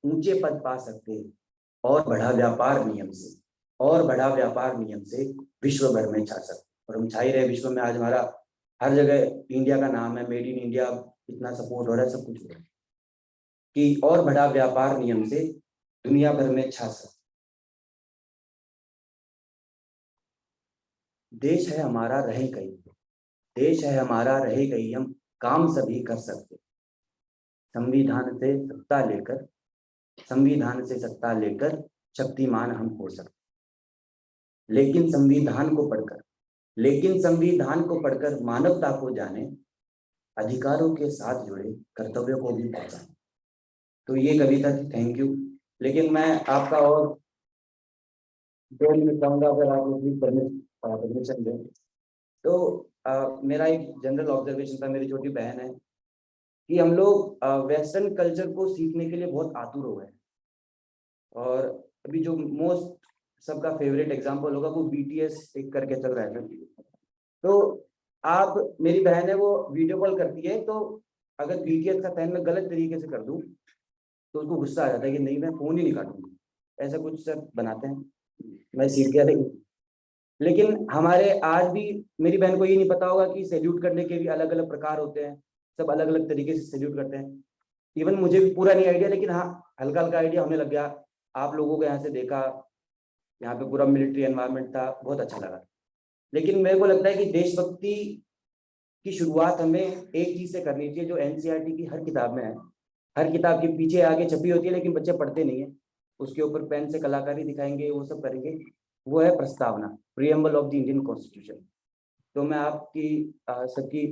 ऊंचे पद पा सकते, और बढ़ा व्यापार नियम से, और बढ़ा व्यापार नियम से विश्व भर में छा सकते। और हम छा ही रहे विश्व में। आज हमारा हर जगह इंडिया का नाम है, मेड इन इंडिया, इतना सपोर्ट हो रहा है, सब कुछ हो रहा है कि और बढ़ा व्यापार नियम से दुनिया भर में छा सकते। देश है हमारा रहे कहीं, देश है हमारा रहे कहीं, हम काम सभी कर सकते। संविधान से सत्ता लेकर, संविधान से सत्ता लेकर शक्तिमान हम हो सकते। लेकिन संविधान को पढ़कर, लेकिन संविधान को पढ़कर मानवता को जाने, अधिकारों के साथ जुड़े कर्तव्यों को भी पहचाने। तो ये कविता थी, थैंक यू। लेकिन मैं आपका और 2 मिनट चाहूंगा, अगर आप मुझे परमिशन दें तो। मेरा एक जनरल ऑब्जर्वेशन था, मेरी छोटी बहन है, कि हम लोग वेस्टर्न कल्चर को सीखने के लिए बहुत आतुर हो गए। और अभी जो मोस्ट सबका फेवरेट एग्जांपल होगा वो बीटीएस एक करके चल रहा है। तो आप, मेरी बहन है, वो वीडियो कॉल करती है, तो अगर बीटीएस का फैन मैं गलत तरीके से कर दूं तो उसको गुस्सा आ जाता है कि नहीं, मैं फोन ही नहीं काटूंगी। ऐसा कुछ सब बनाते हैं, मैं सीख गया। लेकिन हमारे आज भी मेरी बहन को ये नहीं पता होगा कि सैल्यूट करने के भी अलग अलग प्रकार होते हैं, सब अलग अलग तरीके से सैल्यूट करते हैं। इवन मुझे भी पूरा नहीं आइडिया, लेकिन हाँ, हल्का हल्का आइडिया होने लग गया। आप लोगों को यहाँ से देखा, यहाँ पे पूरा मिलिट्री एनवायरनमेंट था, बहुत अच्छा लगा। लेकिन मेरे को लगता है कि देशभक्ति की शुरुआत हमें एक चीज से करनी चाहिए, जो एनसीईआरटी की हर किताब में है। हर किताब के पीछे आगे छपी होती है, लेकिन बच्चे पढ़ते नहीं है। उसके ऊपर पेन से कलाकारी दिखाएंगे, वो सब करेंगे। वो है प्रस्तावना, preamble of the Indian constitution. तो मैं आपकी सबकी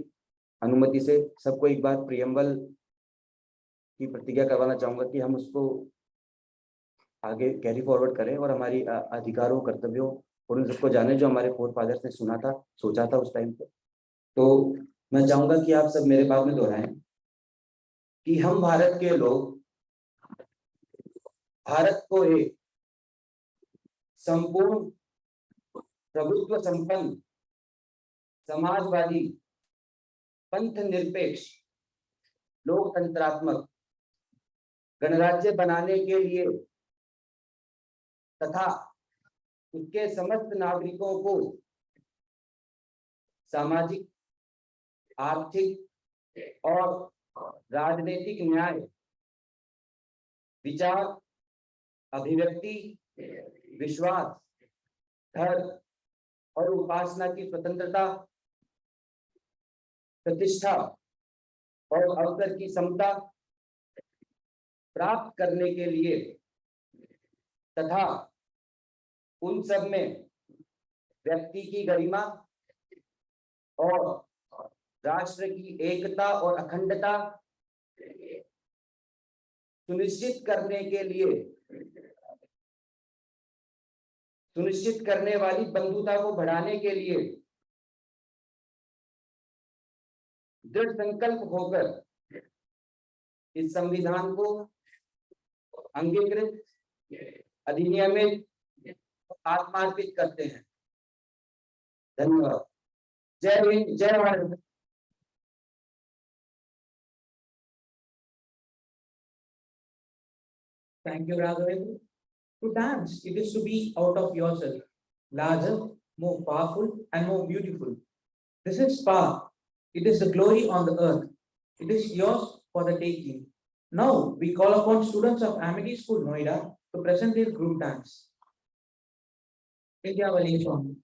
अनुमति से सबको एक बार प्रीएम्बल की प्रतिज्ञा करवाना चाहूंगा कि हम उसको आगे कैरी फॉरवर्ड करें और हमारी अधिकारों, कर्तव्यों और उन सबको जाने जो हमारे फोर फादर्स ने सुना था, सोचा था उस टाइम पे। तो मैं चाहूंगा कि आप सब मेरे बाद में दोहराएं कि हम भारत के लोग भारत को एक संपूर्ण प्रभुत्व संपन्न, समाजवादी, पंथ निरपेक्ष, लोकतंत्रात्मक गणराज्य बनाने के लिए तथा उसके समस्त नागरिकों को सामाजिक, आर्थिक और राजनीतिक न्याय, विचार, अभिव्यक्ति, विश्वास, धर्म और उपासना की स्वतंत्रता, प्रतिष्ठा और अवसर की समता प्राप्त करने के लिए तथा उन सब में व्यक्ति की गरिमा और राष्ट्र की एकता और अखंडता सुनिश्चित करने वाली बंधुता को बढ़ाने के लिए दृढ़ संकल्प होकर इस संविधान को अंगीकृत, अधिनियमित, आत्मार्पित करते हैं। धन्यवाद। जय हिंद, जय Bharat. Thank you, Raghavendra. To dance, it is to be out of yourself, larger, more powerful, and more beautiful. This is power. It is the glory on the earth. It is yours for the taking. Now, we call upon students of Amity School, Noida, to present their group dance. India Valley song.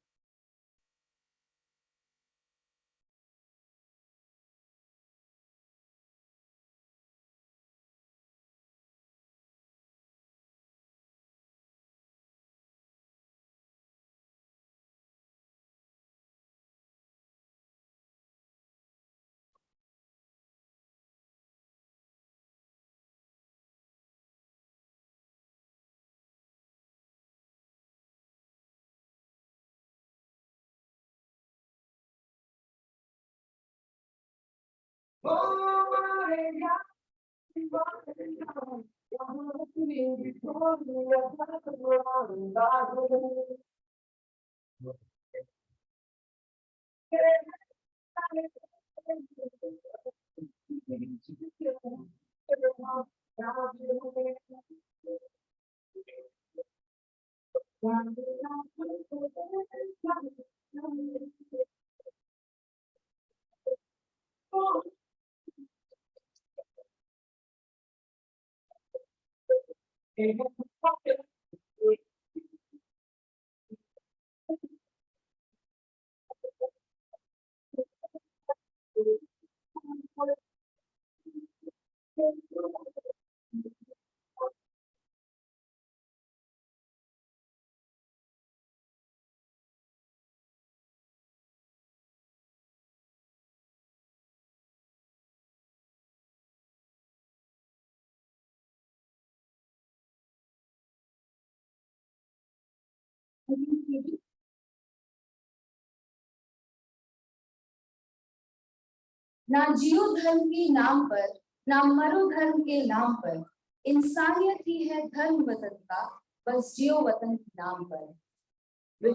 ना जियो धर्म के नाम पर, ना मरो धर्म के नाम पर, इंसानियत ही है धर्म वतन का, बस जियो वतन के नाम पर।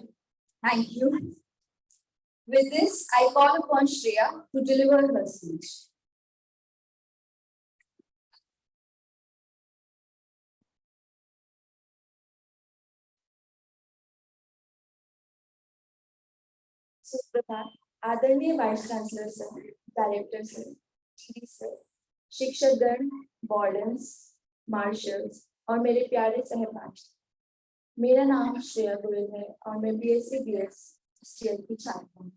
Thank you. With this, I call upon Shreya to deliver her speech. सुप्रभात, आदरणीय vice chancellor sir, director sir, TD sir, शिक्षकगण, वार्डन्स, मार्शल्स और मेरे प्यारे सहपाठी। मेरा नाम श्रेया गोयल है और मैं बीएससी बीएस की छात्र हूँ।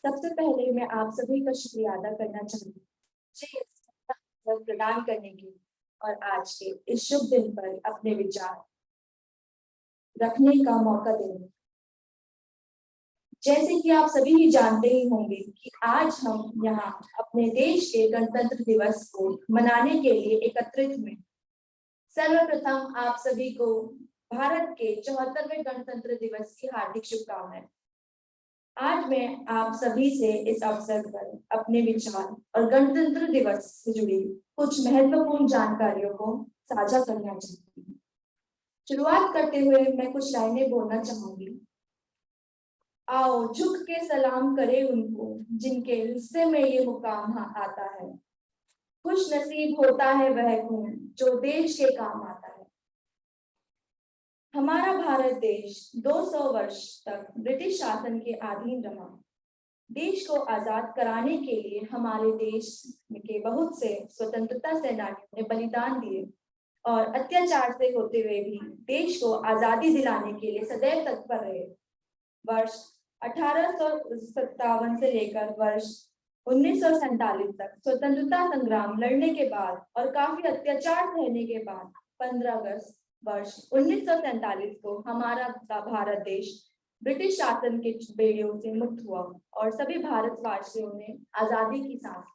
सबसे पहले मैं आप सभी का शुक्रिया अदा करना चाहूंगी मुझे अवसर प्रदान करने की और आज के इस शुभ दिन पर अपने विचार रखने का मौका देने। जैसे कि आप सभी ही जानते ही होंगे कि आज हम यहाँ अपने देश के गणतंत्र दिवस को मनाने के लिए एकत्रित हुए। सर्वप्रथम आप सभी को भारत के 74वें गणतंत्र दिवस की हार्दिक शुभकामनाएं। आज मैं आप सभी से इस अवसर पर अपने विचार और गणतंत्र दिवस से जुड़ी कुछ महत्वपूर्ण जानकारियों को साझा करना चाहती हूँ। शुरुआत करते हुए मैं कुछ लाइनें बोलना चाहूंगी। आओ झुक के सलाम करे उनको जिनके हिस्से में ये मुकाम आता है। खुश नसीब होता है वह खून जो देश के काम आता है। हमारा भारत देश 200 वर्ष तक ब्रिटिश शासन के अधीन रहा। देश को आजाद कराने के लिए हमारे देश के बहुत से स्वतंत्रता सेनानियों ने बलिदान दिए और अत्याचार से होते हुए भी देश को आजादी दिलाने के लिए सदैव तत्पर रहे। वर्ष 1857 से लेकर वर्ष 1947 तक स्वतंत्रता संग्राम लड़ने के बाद और काफी अत्याचार सहने के बाद 15 अगस्त वर्ष 1947 को हमारा भारत देश ब्रिटिश शासन के बेड़ियों से मुक्त हुआ और सभी भारतवासियों ने आजादी की सांस।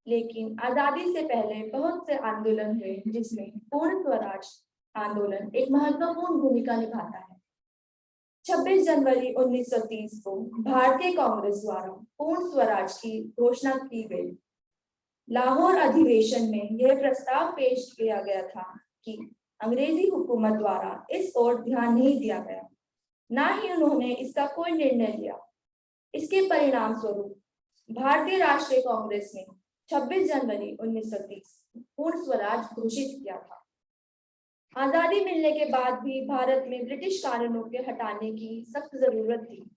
लेकिन आजादी से पहले बहुत से आंदोलन हुए जिसमें पूर्ण स्वराज आंदोलन एक महत्वपूर्ण भूमिका निभाता है। 26 जनवरी 1930 को भारतीय कांग्रेस द्वारा पूर्ण स्वराज की घोषणा की गई। लाहौर अधिवेशन में यह प्रस्ताव पेश किया गया था कि अंग्रेजी हुकूमत द्वारा इस ओर ध्यान नहीं दिया गया, ना ही उन्होंने इसका कोई निर्णय लिया। इसके परिणाम स्वरूप भारतीय राष्ट्रीय कांग्रेस ने 26 जनवरी 1930 पूर्ण स्वराज घोषित किया था। आजादी मिलने के बाद भी भारत में ब्रिटिश कानूनों के हटाने की सख्त जरूरत थी।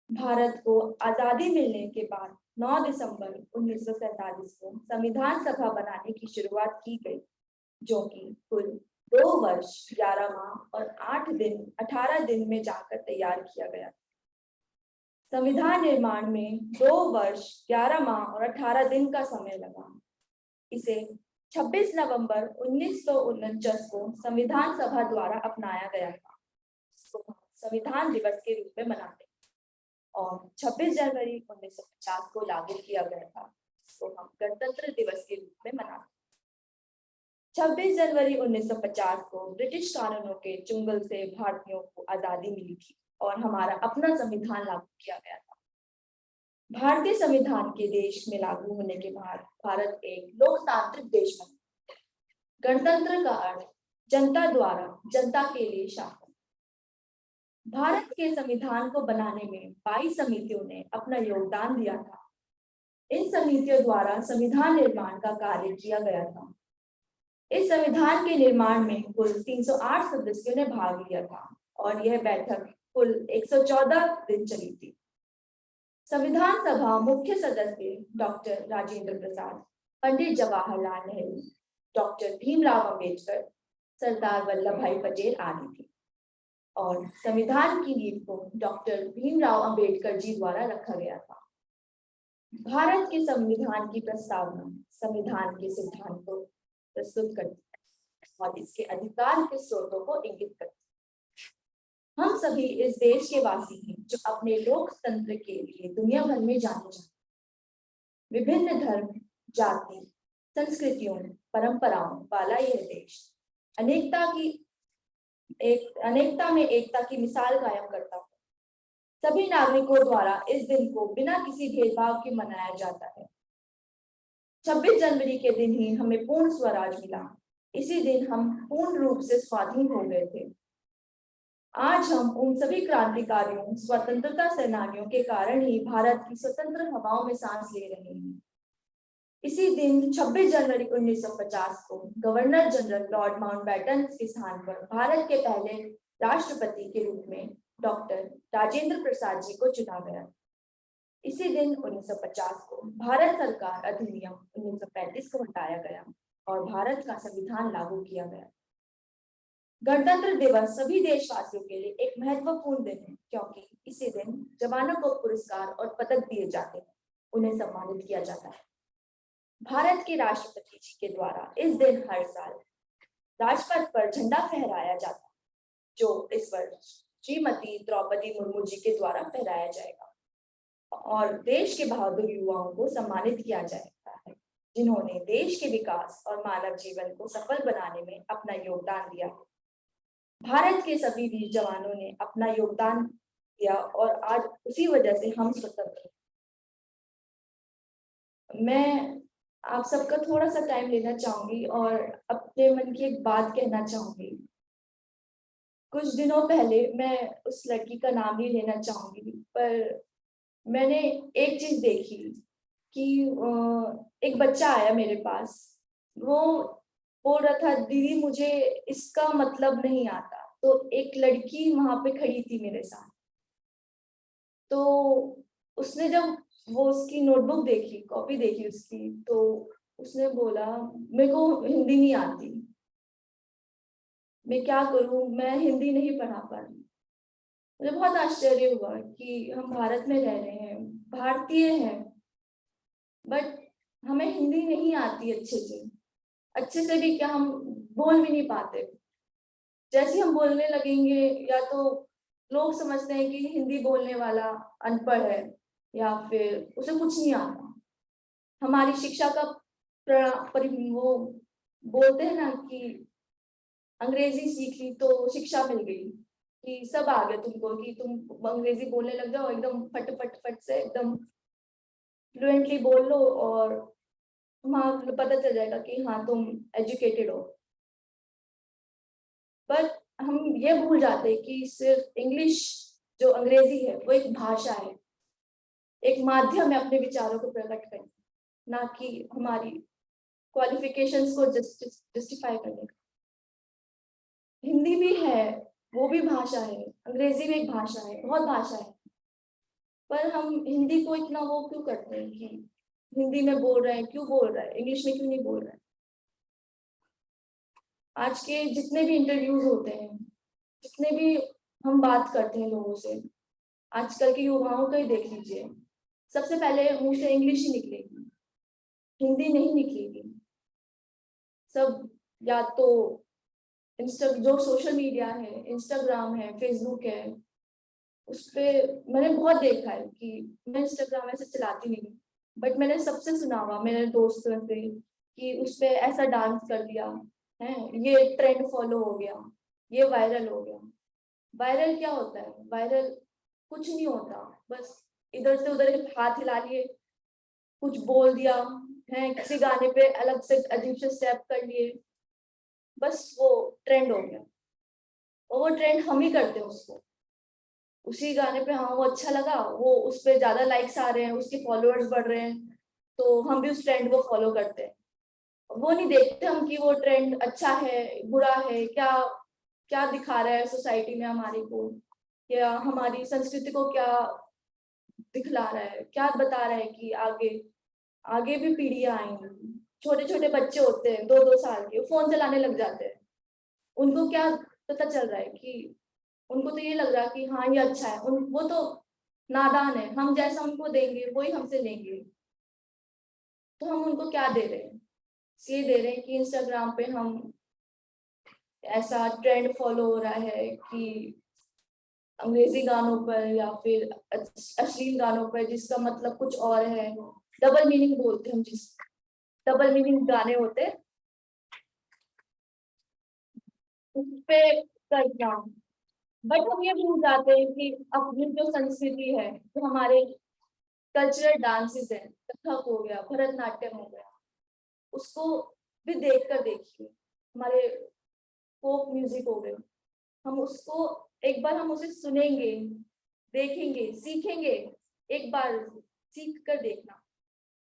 भारत को आजादी मिलने के बाद 9 दिसंबर 1947 को संविधान सभा बनाने की शुरुआत की गई, जो कि कुल 2 वर्ष 11 माह और 18 दिन में जाकर तैयार किया गया। संविधान निर्माण में 2 वर्ष 11 माह और 18 दिन का समय लगा। इसे 26 नवंबर 1949 को संविधान सभा द्वारा अपनाया गया था। संविधान दिवस के रूप में मनाते और 26 जनवरी 1950 को लागू किया गया था, इसको हम गणतंत्र दिवस के रूप में मनाते। 26 जनवरी 1950 को ब्रिटिश कानूनों के चुंगल से भारतीयों को आजादी मिली थी और हमारा अपना संविधान लागू किया गया था। भारतीय संविधान के देश में लागू होने के बाद भारत एक लोकतांत्रिक देश बना। गणतंत्र का अर्थ जनता द्वारा जनता के लिए शासन। भारत के संविधान को बनाने में 22 समितियों ने अपना योगदान दिया था। इन समितियों द्वारा संविधान निर्माण का कार्य किया गया था। इस संविधान के निर्माण में कुल 308 सदस्यों ने भाग लिया था और यह बैठक कुल 114 दिन चली थी। संविधान सभा मुख्य सदस्य डॉक्टर राजेंद्र प्रसाद, पंडित जवाहरलाल नेहरू, डॉक्टर भीमराव अंबेडकर, सरदार वल्लभ भाई पटेल आदि थी और संविधान की नींव को डॉक्टर भीमराव अंबेडकर जी द्वारा रखा गया था। भारत के संविधान की प्रस्तावना संविधान के सिद्धांत को प्रस्तुत करती है और इसके अधिकार के स्रोतों को इंगित करती है। हम सभी इस देश के वासी हैं जो अपने लोकतंत्र के लिए दुनिया भर में जाने जाते हैं। विभिन्न धर्म, जाति, संस्कृतियों, परंपराओं वाला यह देश अनेकता में एकता की मिसाल कायम करता है। सभी नागरिकों द्वारा इस दिन को बिना किसी भेदभाव के मनाया जाता है। 26 जनवरी के दिन ही हमें पूर्ण स्वराज मिला। इसी दिन हम पूर्ण रूप से स्वाधीन हो गए थे। आज हम उन सभी क्रांतिकारियों, स्वतंत्रता सेनानियों के कारण ही भारत की स्वतंत्र हवाओं में सांस ले रहे हैं। इसी दिन 26 जनवरी 1950 को गवर्नर जनरल लॉर्ड माउंटबेटन के स्थान पर भारत के पहले राष्ट्रपति के रूप में डॉक्टर राजेंद्र प्रसाद जी को चुना गया। इसी दिन 1950 को भारत सरकार अधिनियम 1935 को हटाया गया और भारत का संविधान लागू किया गया। गणतंत्र दिवस सभी देशवासियों के लिए एक महत्वपूर्ण दिन है, क्योंकि इसी दिन जवानों को पुरस्कार और पदक दिए जाते हैं, उन्हें सम्मानित किया जाता है। भारत के राष्ट्रपति जी के द्वारा इस दिन हर साल राजपथ पर झंडा फहराया जाता है, जो इस वर्ष श्रीमती द्रौपदी मुर्मू जी के द्वारा फहराया जाएगा और देश के बहादुर युवाओं को सम्मानित किया जाता है, जिन्होंने देश के विकास और मानव जीवन को सफल बनाने में अपना योगदान दिया। भारत के सभी वीर जवानों ने अपना योगदान दिया और आज उसी वजह से हम स्वतंत्र हैं। मैं आप सबका थोड़ा सा टाइम लेना चाहूंगी और अपने मन की एक बात कहना चाहूंगी। कुछ दिनों पहले, मैं उस लड़की का नाम नहीं लेना चाहूंगी, पर मैंने एक चीज देखी कि एक बच्चा आया मेरे पास। वो बोल रहा था, दीदी मुझे इसका मतलब नहीं आता। तो एक लड़की वहां पे खड़ी थी मेरे साथ, तो उसने जब वो उसकी नोटबुक देखी, कॉपी देखी उसकी, तो उसने बोला, मेरे को हिंदी नहीं आती, मैं क्या करूं, मैं हिंदी नहीं पढ़ा पा रही। मुझे बहुत आश्चर्य हुआ कि हम भारत में रह रहे हैं, भारतीय हैं, बट हमें हिंदी नहीं आती अच्छे से भी क्या, हम बोल भी नहीं पाते। जैसे हम बोलने लगेंगे, या तो लोग समझते हैं कि हिंदी बोलने वाला अनपढ़ है या फिर उसे कुछ नहीं आता। हमारी शिक्षा का वो बोलते हैं ना कि अंग्रेजी सीख ली तो शिक्षा मिल गई, कि सब आ गया तुमको, कि तुम अंग्रेजी बोलने लग जाओ एकदम फट फट फट से, एकदम फ्लुएंटली बोल लो और वहां पता चल जाएगा कि हाँ तुम एजुकेटेड हो। पर हम ये भूल जाते हैं कि सिर्फ इंग्लिश, जो अंग्रेजी है, वो एक भाषा है, एक माध्यम है अपने विचारों को प्रकट करने, ना कि हमारी क्वालिफिकेशंस को जस्टिफाई करने का। हिंदी भी है, वो भी भाषा है, अंग्रेजी भी एक भाषा है, बहुत भाषा है, पर हम हिंदी को इतना वो क्यों करते हैं कि हिंदी में बोल रहे हैं, क्यों बोल रहा है, इंग्लिश में क्यों नहीं बोल रहा है। आज के जितने भी इंटरव्यूज होते हैं, जितने भी हम बात करते हैं लोगों से, आजकल के युवाओं को ही देख लीजिए, सबसे पहले मुंह से इंग्लिश ही निकलेगी, हिंदी नहीं निकलेगी। सब या तो जो सोशल मीडिया है, इंस्टाग्राम है, फेसबुक है, उस पे मैंने बहुत देखा है कि मैं इंस्टाग्राम ऐसे चलाती नहीं हूँ, बट मैंने सबसे सुना हुआ मेरे दोस्तों से कि उस पे ऐसा डांस कर दिया है, ये ट्रेंड फॉलो हो गया, ये वायरल हो गया। वायरल क्या होता है? वायरल कुछ नहीं होता, बस इधर से उधर हाथ हिला लिए, कुछ बोल दिया है, किसी गाने पे अलग से अजीब से स्टेप कर लिए, बस वो ट्रेंड हो गया। और वो ट्रेंड हम ही करते हैं उसको, उसी गाने पे हाँ वो अच्छा लगा, वो उस पे ज्यादा लाइक्स आ रहे हैं, उसके फॉलोअर्स बढ़ रहे हैं, तो हम भी उस ट्रेंड को फॉलो करते हैं। वो नहीं देखते हम कि वो ट्रेंड अच्छा है, बुरा है, क्या क्या दिखा रहा है सोसाइटी में हमारे को, या हमारी संस्कृति को क्या दिखला रहा है, क्या बता रहा है कि आगे आगे भी पीढ़ियां आएंगी। छोटे छोटे बच्चे होते हैं 2-2 साल के, फोन चलाने लग जाते हैं, उनको क्या पता चल रहा है कि उनको तो ये लग रहा है कि हाँ ये अच्छा है, वो तो नादान है, हम जैसा उनको देंगे वही हमसे लेंगे। तो हम उनको क्या दे रहे हैं? ये दे रहे हैं कि इंस्टाग्राम पे हम ऐसा ट्रेंड फॉलो हो रहा है कि अंग्रेजी गानों पर या फिर अश्लील गानों पर जिसका मतलब कुछ और है, डबल मीनिंग बोलते हैं हम, जिस डबल मीनिंग गाने होते हैं उस पे करना। बट हम ये भूल जाते हैं कि अपनी जो संस्कृति है, जो हमारे कल्चरल डांसेस है, कथक हो गया, भरतनाट्यम हो गया, उसको भी देख कर देखिए, हमारे फोक म्यूजिक हो गए, हम उसको एक बार हम उसे सुनेंगे, देखेंगे, सीखेंगे, एक बार सीख कर देखना,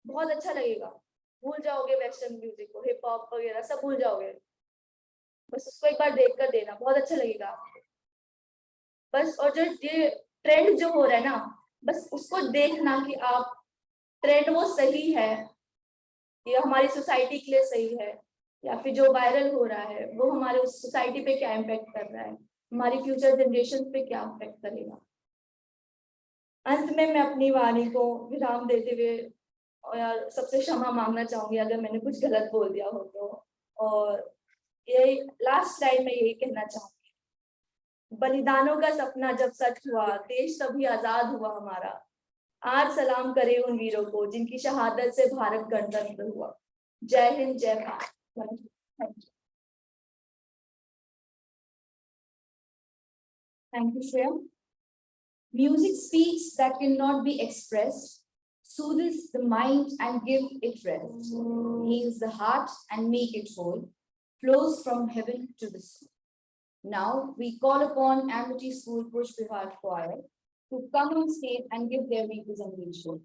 बहुत अच्छा लगेगा। भूल जाओगे वेस्टर्न म्यूजिक को, हिप हॉप वगैरह सब भूल जाओगे, बस उसको एक बार देख कर देना, बहुत अच्छा लगेगा आपको। बस और जो ये ट्रेंड जो हो रहा है ना, बस उसको देखना कि आप ट्रेंड वो सही है, ये हमारी सोसाइटी के लिए सही है, या फिर जो वायरल हो रहा है वो हमारे उस सोसाइटी पे क्या इम्पेक्ट कर रहा है, हमारी फ्यूचर जनरेशन पे क्या इम्पेक्ट करेगा। अंत में मैं अपनी वाणी को विराम देते हुए और सबसे क्षमा मांगना चाहूंगी अगर मैंने कुछ गलत बोल दिया हो तो, और यही लास्ट लाइन में यही कहना चाहूंगी, बलिदानों का सपना जब सच हुआ, देश तभी आजाद हुआ हमारा। आज सलाम करे उन वीरों को जिनकी शहादत से भारत गणतंत्र हुआ। जय हिंद, जय Bharat. Thank you Shreya. Music speaks that cannot be expressed, soothes the mind and gives it rest, heals the heart and make it whole, flows from heaven to the soul. Now we call upon Amity School Push Bihar Choir to come on stage and give their representation.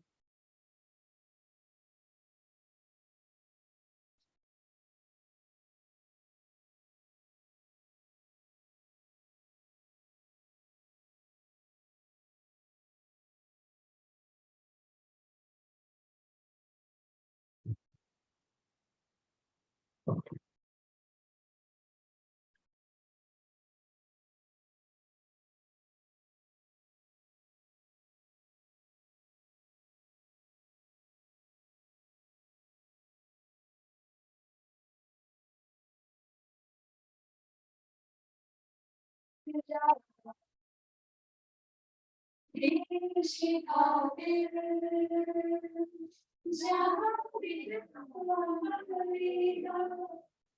देश की खातिर जहाँ भी करेगा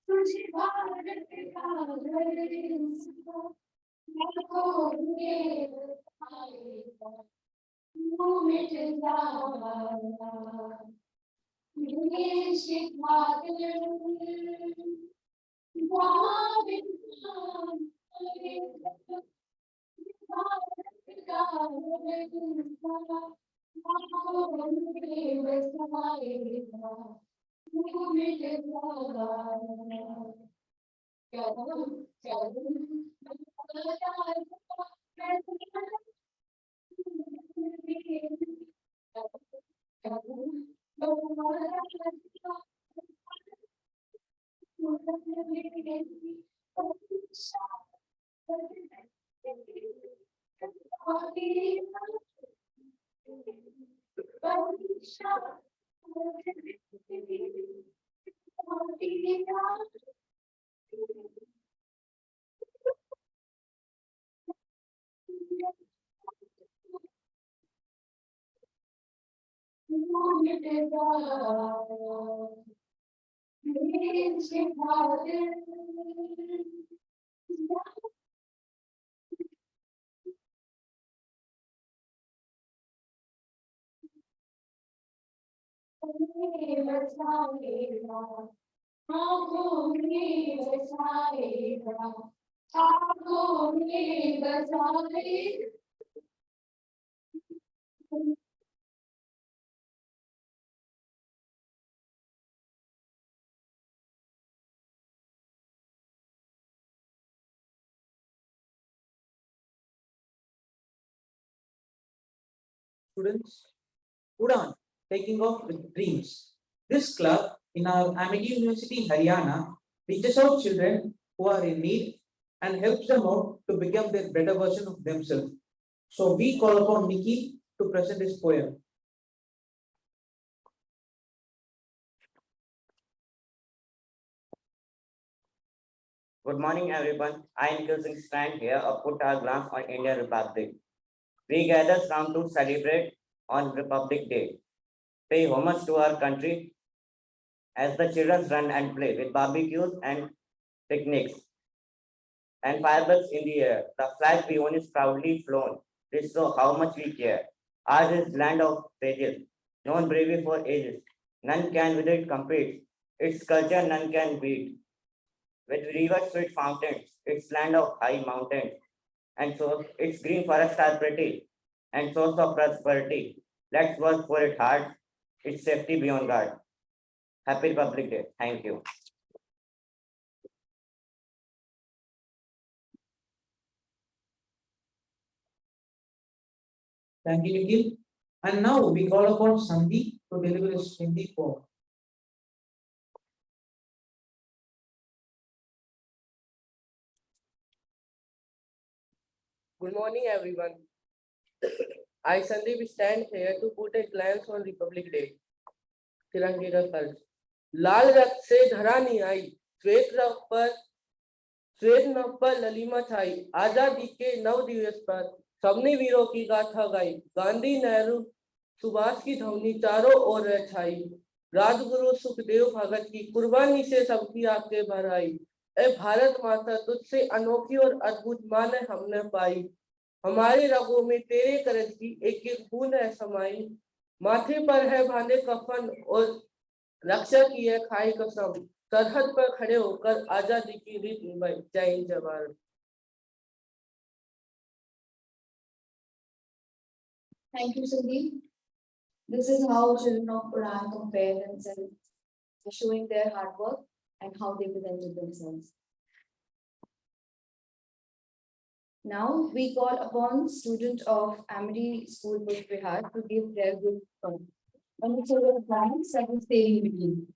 तुझे भारत का घर लाखों में बसाएगा वो मिट जाएगा देश के खातिर जहाँ भी करेगा भारत का घर लाखों में बसाएगा वो मिट जाएगा Students, Udan, taking off with dreams. This club in our Amity University, Haryana, reaches out children who are in need and helps them out to become their better version of themselves. So we call upon Nikki to present his poem. Good morning, everyone. I am using stand here of put our glance on Indian Republic. We gather round to celebrate on Republic Day. Pay homage to our country as the children run and play with barbecues and picnics and fireworks in the air. The flag we own is proudly flown. This shows how much we care. Ours is land of pages, known bravery for ages. None can with it compete. Its culture none can beat. With rivers, sweet fountains, its land of high mountains, and so its green forests are pretty, and source of prosperity. Let's work for it hard. Its safety beyond guard. Happy Republic Day. Thank you. Thank you, Nikhil. And now we call upon Sandeep to deliver his Hindi poem. Good morning, everyone. I Sandeep stand here to put a glance on Republic Day. तिरंगे का फर्ज लाल रक्त से धरा नहीं आई श्वेत नभ पर ललिमा छाई आजादी के 9 दिवस पर सबने वीरों की गाथा गाई गांधी नेहरू सुभाष की ध्वनि चारों ओर छाई राजगुरु सुखदेव भगत की कुर्बानी से सबकी आंखें भर आई ए भारत माता तुझसे अनोखी और अद्भुत मान हमने पाई हमारे रगों में तेरे करज की एक एक बूंद है समाई माथे पर है बांधे कफन और रक्षा की है खाई कसम सरहद पर खड़े होकर आजादी की रीत निभाई जय हिंद जय Bharat. Thank you, Sandeep. This is how children of Quran compare themselves, showing their hard work and how they presented themselves. Now we call upon student of Amity School, Bush Bihar, to give their good poem. On the table of time, second staying begin.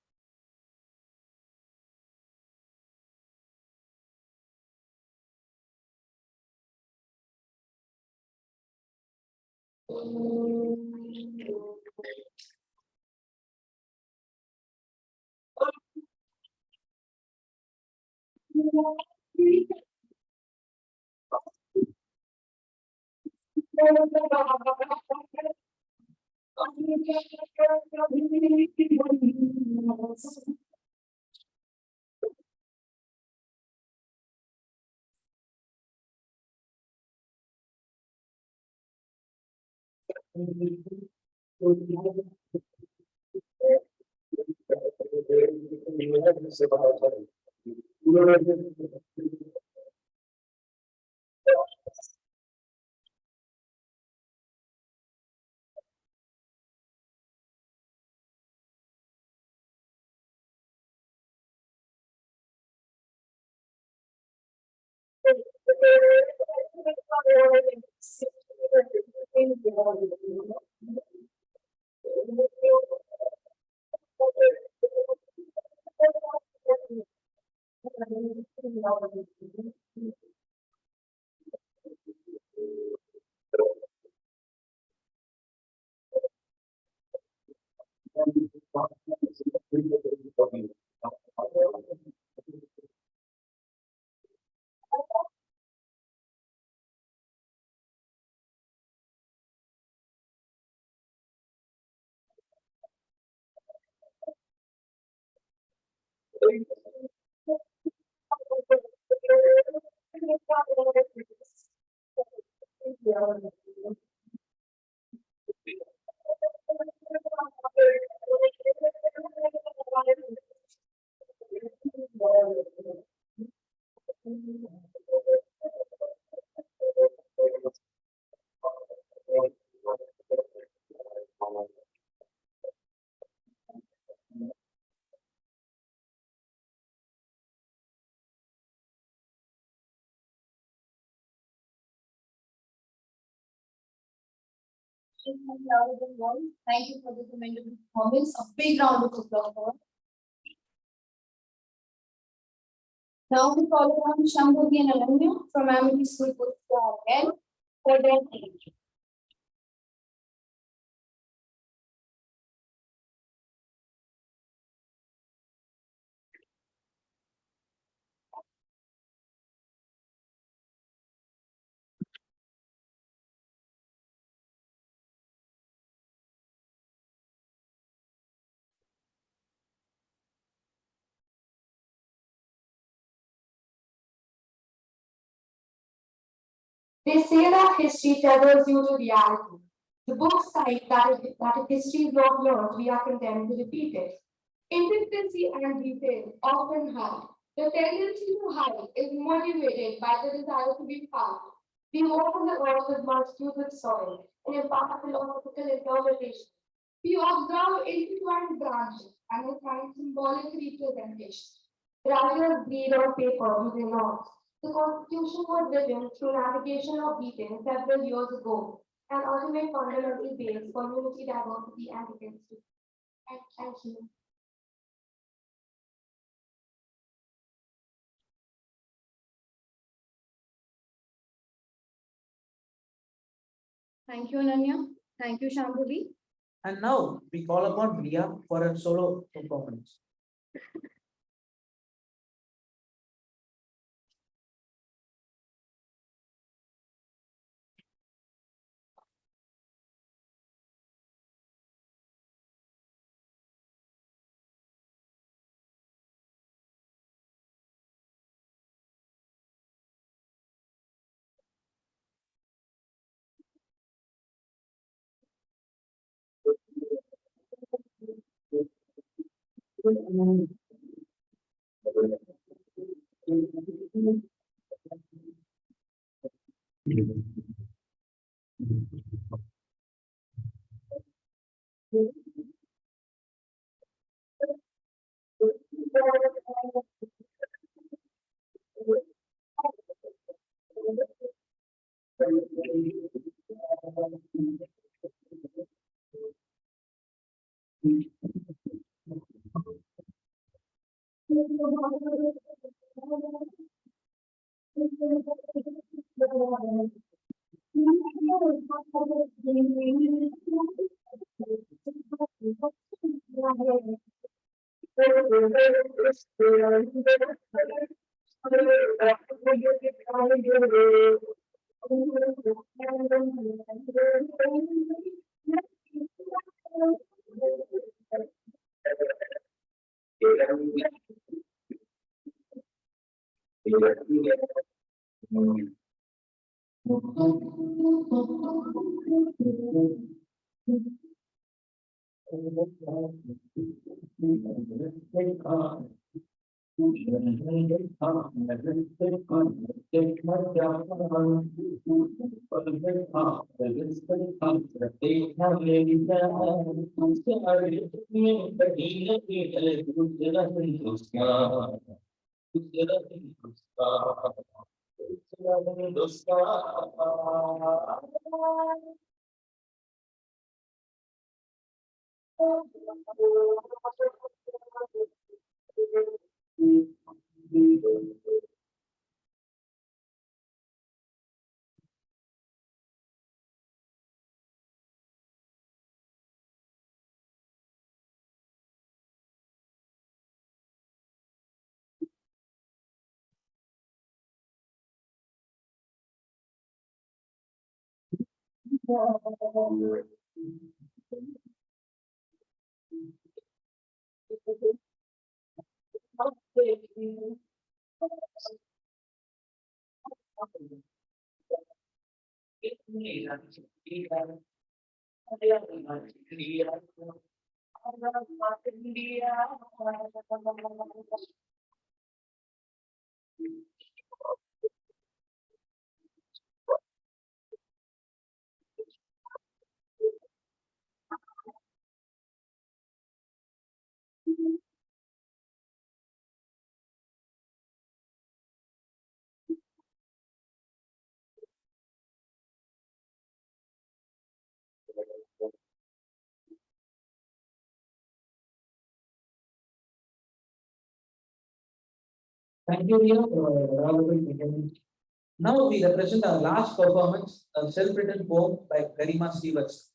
Thank you for the commendable performance. A big round of applause for her. Now we call upon Shambhavi and Ananya from Amity School again for their speech. They say that history tethers you to reality. The books cite that if history is not learned, we are condemned to repeat it. Intricacy and detail often hide. The tendency to hide is motivated by the desire to be found. We open the earth with multitude soil and impart philosophical interpretation. We observe intertwined branches and assign symbolic representation. Writers breed on paper using knots. The Constitution was written through navigation of detail several years ago, an ultimate fundamental base for unity, diversity, and diversity. Thank you. Thank you, Ananya. Thank you, Shambhavi. And now we call upon Ria for a solo performance. Thank you, Ria, for a valuable intervention. Now we represent our last performance, a self-written poem by Garima Stevens.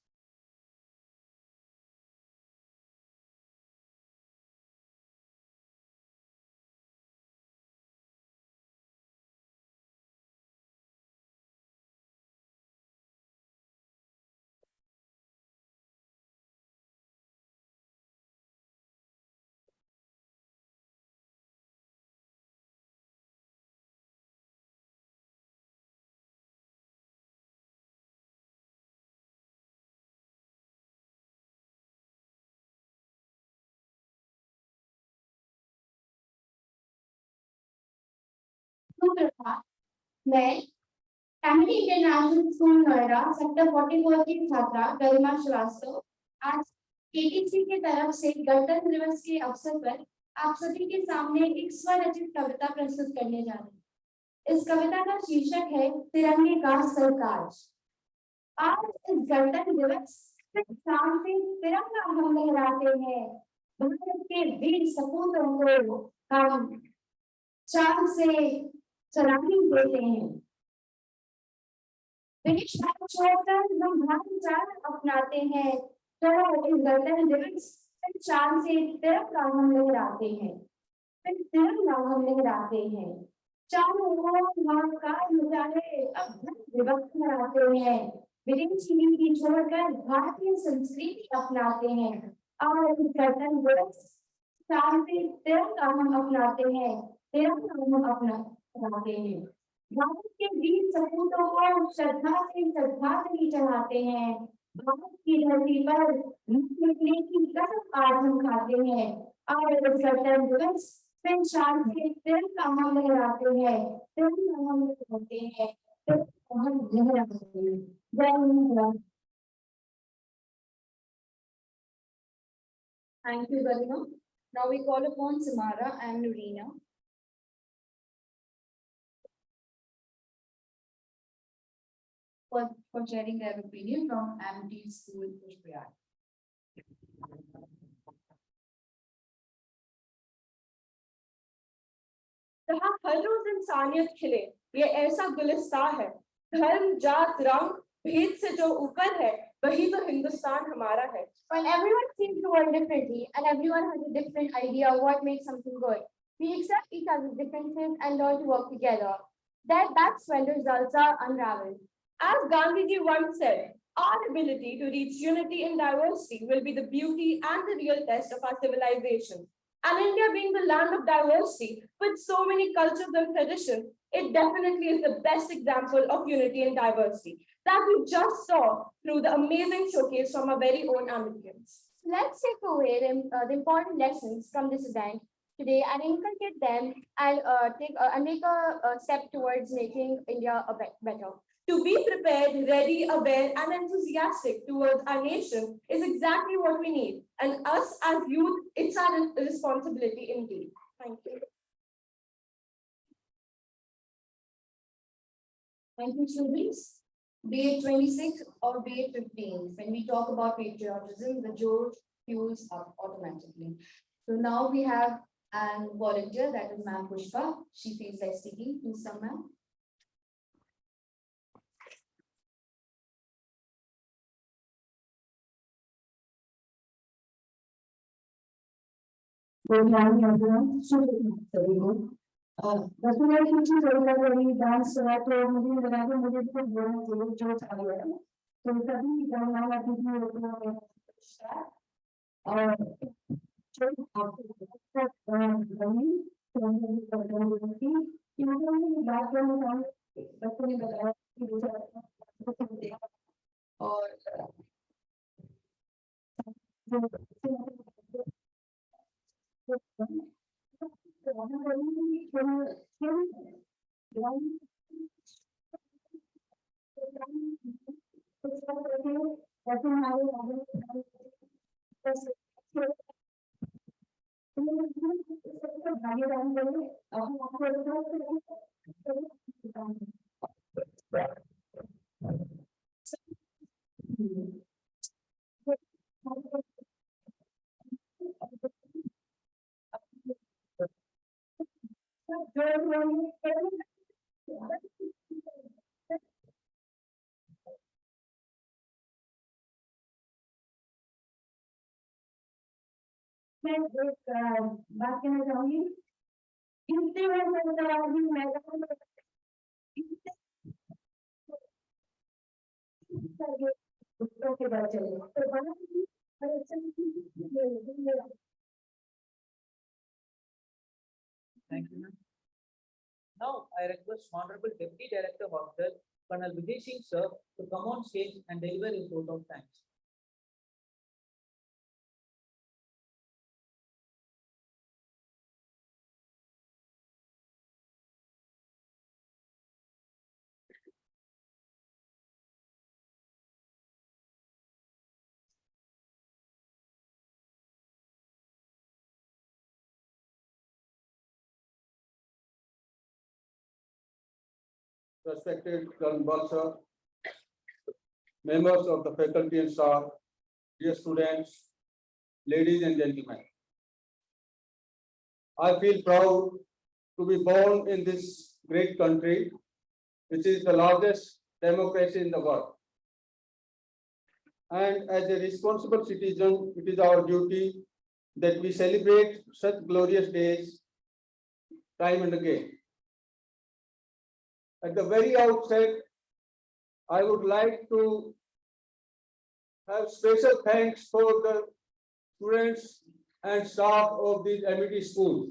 सुप्रभात। मैं Amity international school Noida sector 44 की छात्रा गरिमा श्रीवास्तव आज KTC की तरफ से गणतंत्र दिवस के अवसर पर आप सभी के सामने एक स्वरचित कविता प्रस्तुत करने जा रही हूँ। इस कविता का शीर्षक है तिरंगे का सरताज। आज इस गणतंत्र दिवस शान से तिरंगा हम लहराते हैं। भारत के वीर सपूतों को हम शान से सलामी देते हैं। ब्रिटिश भारत छोड़कर हम भाईचारा अपनाते हैं। तो इस गणतंत्र दिवस शान से तिरंगा हम लहराते हैं। फिर तिरंगा हम लहराते हैं। चारों ओर महाकाल मचाए अब दिवस मनाते हैं। विदेशी नीति छोड़कर भारतीय संस्कृति अपनाते हैं। और इस गणतंत्र दिवस शान से तिरंगा हम अपनाते हैं। तिरंगा हम अपनाते हैं। भारत के वीर सपूतों को श्रद्धा से श्रद्धांजलि चढ़ाते हैं। भारत की धरती पर निकलने की कसम आज हम खाते हैं। और इस गणतंत्र दिवस फिर शान से तिरंगा हम लहराते हैं। तिरंगा हम लहराते हैं। तिरंगा हम लहराते हैं। जय Hind. Thank you, Garima. Now we call upon Samara and Nurina for sharing their opinion from Amity School, Pushpayar. जहाँ हर रोज इंसानियत खिले, ये ऐसा गुलिस्तान है। धर्म, जात, रंग, भेद से जो ऊपर है, वही तो हिंदुस्तान हमारा है। When everyone sees the world differently and everyone has a different idea of what makes something good, we accept each other's differences and learn to work together. That's when the results are unraveled. As Gandhiji once said, our ability to reach unity in diversity will be the beauty and the real test of our civilization. And India being the land of diversity with so many cultures and traditions, it definitely is the best example of unity and diversity that we just saw through the amazing showcase from our very own Americans. Let's take away the important lessons from this event today and inculcate them and make a step towards making India better. To be prepared, ready, aware, and enthusiastic towards our nation is exactly what we need. And us as youth, it's our responsibility indeed. Thank you. Thank you, students. Be it 26 or be it 15, when we talk about patriotism, the George fuels up automatically. So now we have an volunteer, that is Ma'am Pushpa. She feels like speaking. Please come, ma'am. Good morning, everyone. Very good. बच्चों ने कुछ चीज रही dance करा तो मुझे लगा कि मुझे तो बहुत जोर जोर आ गया तो कभी गाना आती थी और जो आपको बनी तो मुझे पता नहीं कि इन्होंने बात करने बच्चों ने बताया कि दूसरा और मैं एक बात कहना चाहूंगी इतने मैदान उत्तरों के बाद चले Thank you, ma'am. Now, I request Honorable Deputy Director of Hospital, Colonel Vijay Singh, sir, to come on stage and deliver his vote of thanks. Respected Colonel Balsa, members of the faculty and staff, dear students, ladies and gentlemen. I feel proud to be born in this great country, which is the largest democracy in the world. And as a responsible citizen, it is our duty that we celebrate such glorious days time and again. At the very outset, I would like to have special thanks for the students and staff of these MET schools.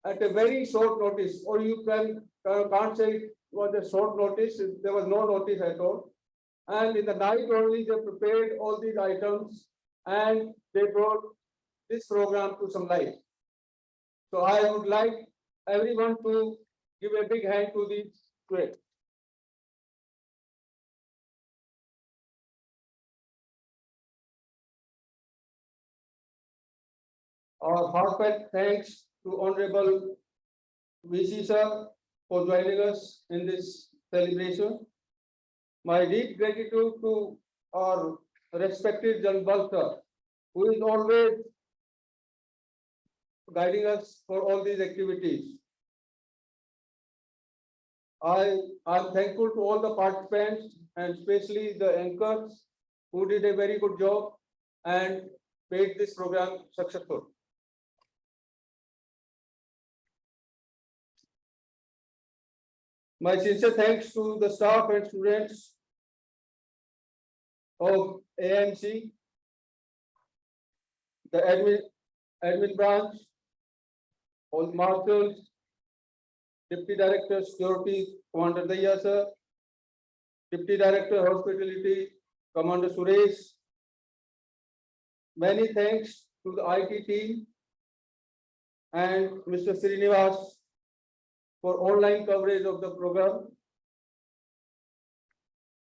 At a very short notice, or you can't say it was a short notice, there was no notice at all. And in the night only, they prepared all these items and they brought this program to some life. So I would like everyone to give a big hand to these students. Our heartfelt thanks to Honorable VC sir for joining us in this celebration. My deep gratitude to our respected Janbal sir, who is always guiding us for all these activities. I am thankful to all the participants and especially the anchors who did a very good job and made this program successful. My sincere thanks to the staff and students of AMC, the Admin Branch, all marshals, Deputy Director Security, Commander Daya sir, Deputy Director Hospitality, Commander Suresh. Many thanks to the IT team and Mr. Srinivas for online coverage of the program.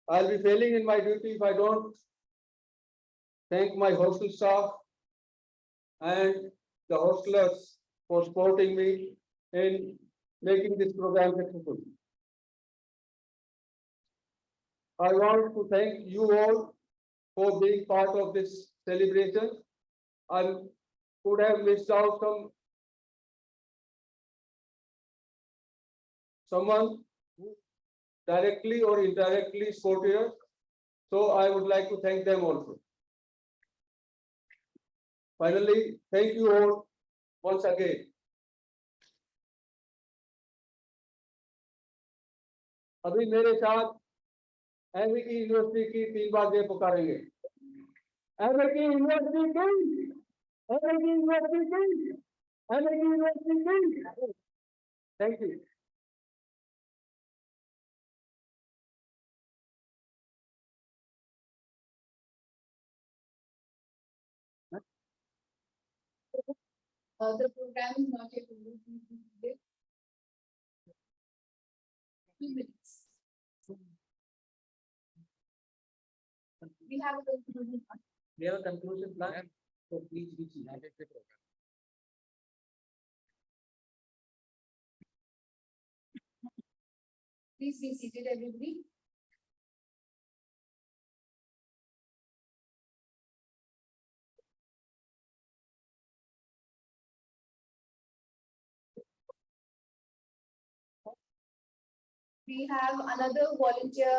I'll be failing in my duty if I don't thank my hostel staff and the hostelers for supporting me in making this program successful. I want to thank you all for being part of this celebration. I could have missed out someone who directly or indirectly supported us. So I would like to thank them also. Finally, thank you all once again. अभी मेरे साथ MET university की 3 बार जय पुकारेंगे। MET university, MET university, MET university. Thank you. The program is not yet over. 2 minutes. We have a conclusion. We have a conclusion plan, so please be seated. Please be seated, everybody. We have another volunteer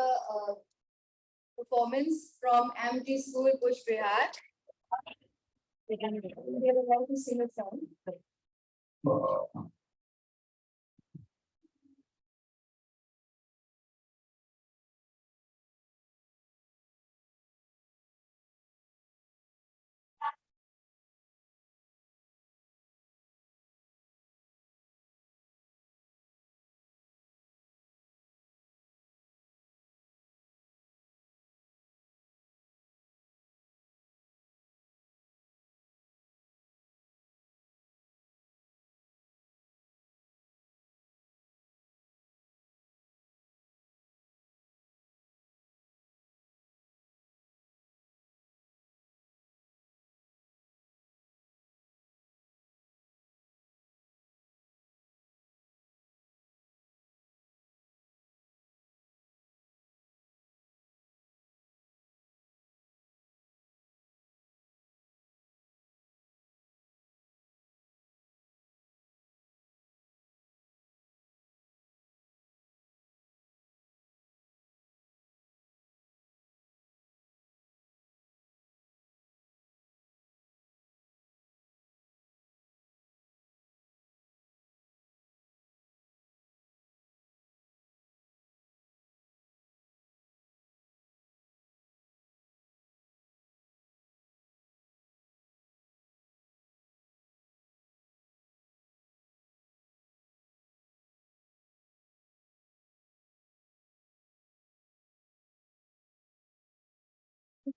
performance from Amity School, Kuch Bihar. They would like to sing a song.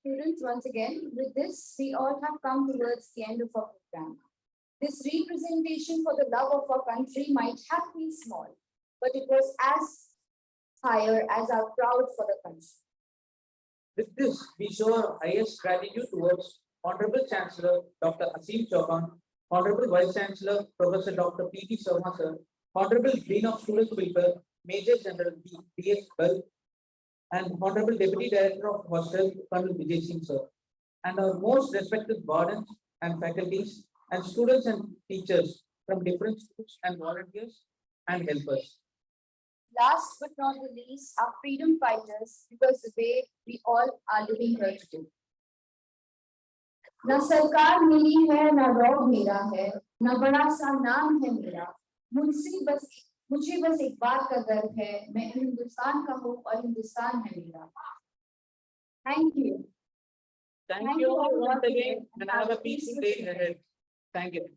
Students, once again, with this, we all have come towards the end of our program. This representation for the love of our country might have been small, but it was as higher as our proud for the country. With this, we show our highest gratitude towards Honorable Chancellor Dr. Asim Chauhan, Honorable Vice Chancellor Professor Dr. P.T. Sharma sir, Honorable Dean of Students Welfare, Major General D.S. Bell, and Honorable Deputy Director of Hostel, Colonel Vijay Singh sir, and our most respected wardens and faculties and students and teachers from different schools and volunteers and helpers. Last but not the least, our freedom fighters, because the way we all are living here today. ना सरकार मिली है, ना रौब मेरा है, ना बड़ा सा नाम है मेरा, मुझे बस एक बात का गर्व है, मैं हिंदुस्तान का हूँ और हिंदुस्तान है मेरा. Thank you. Thank you all once again and have a peaceful day ahead. Thank you.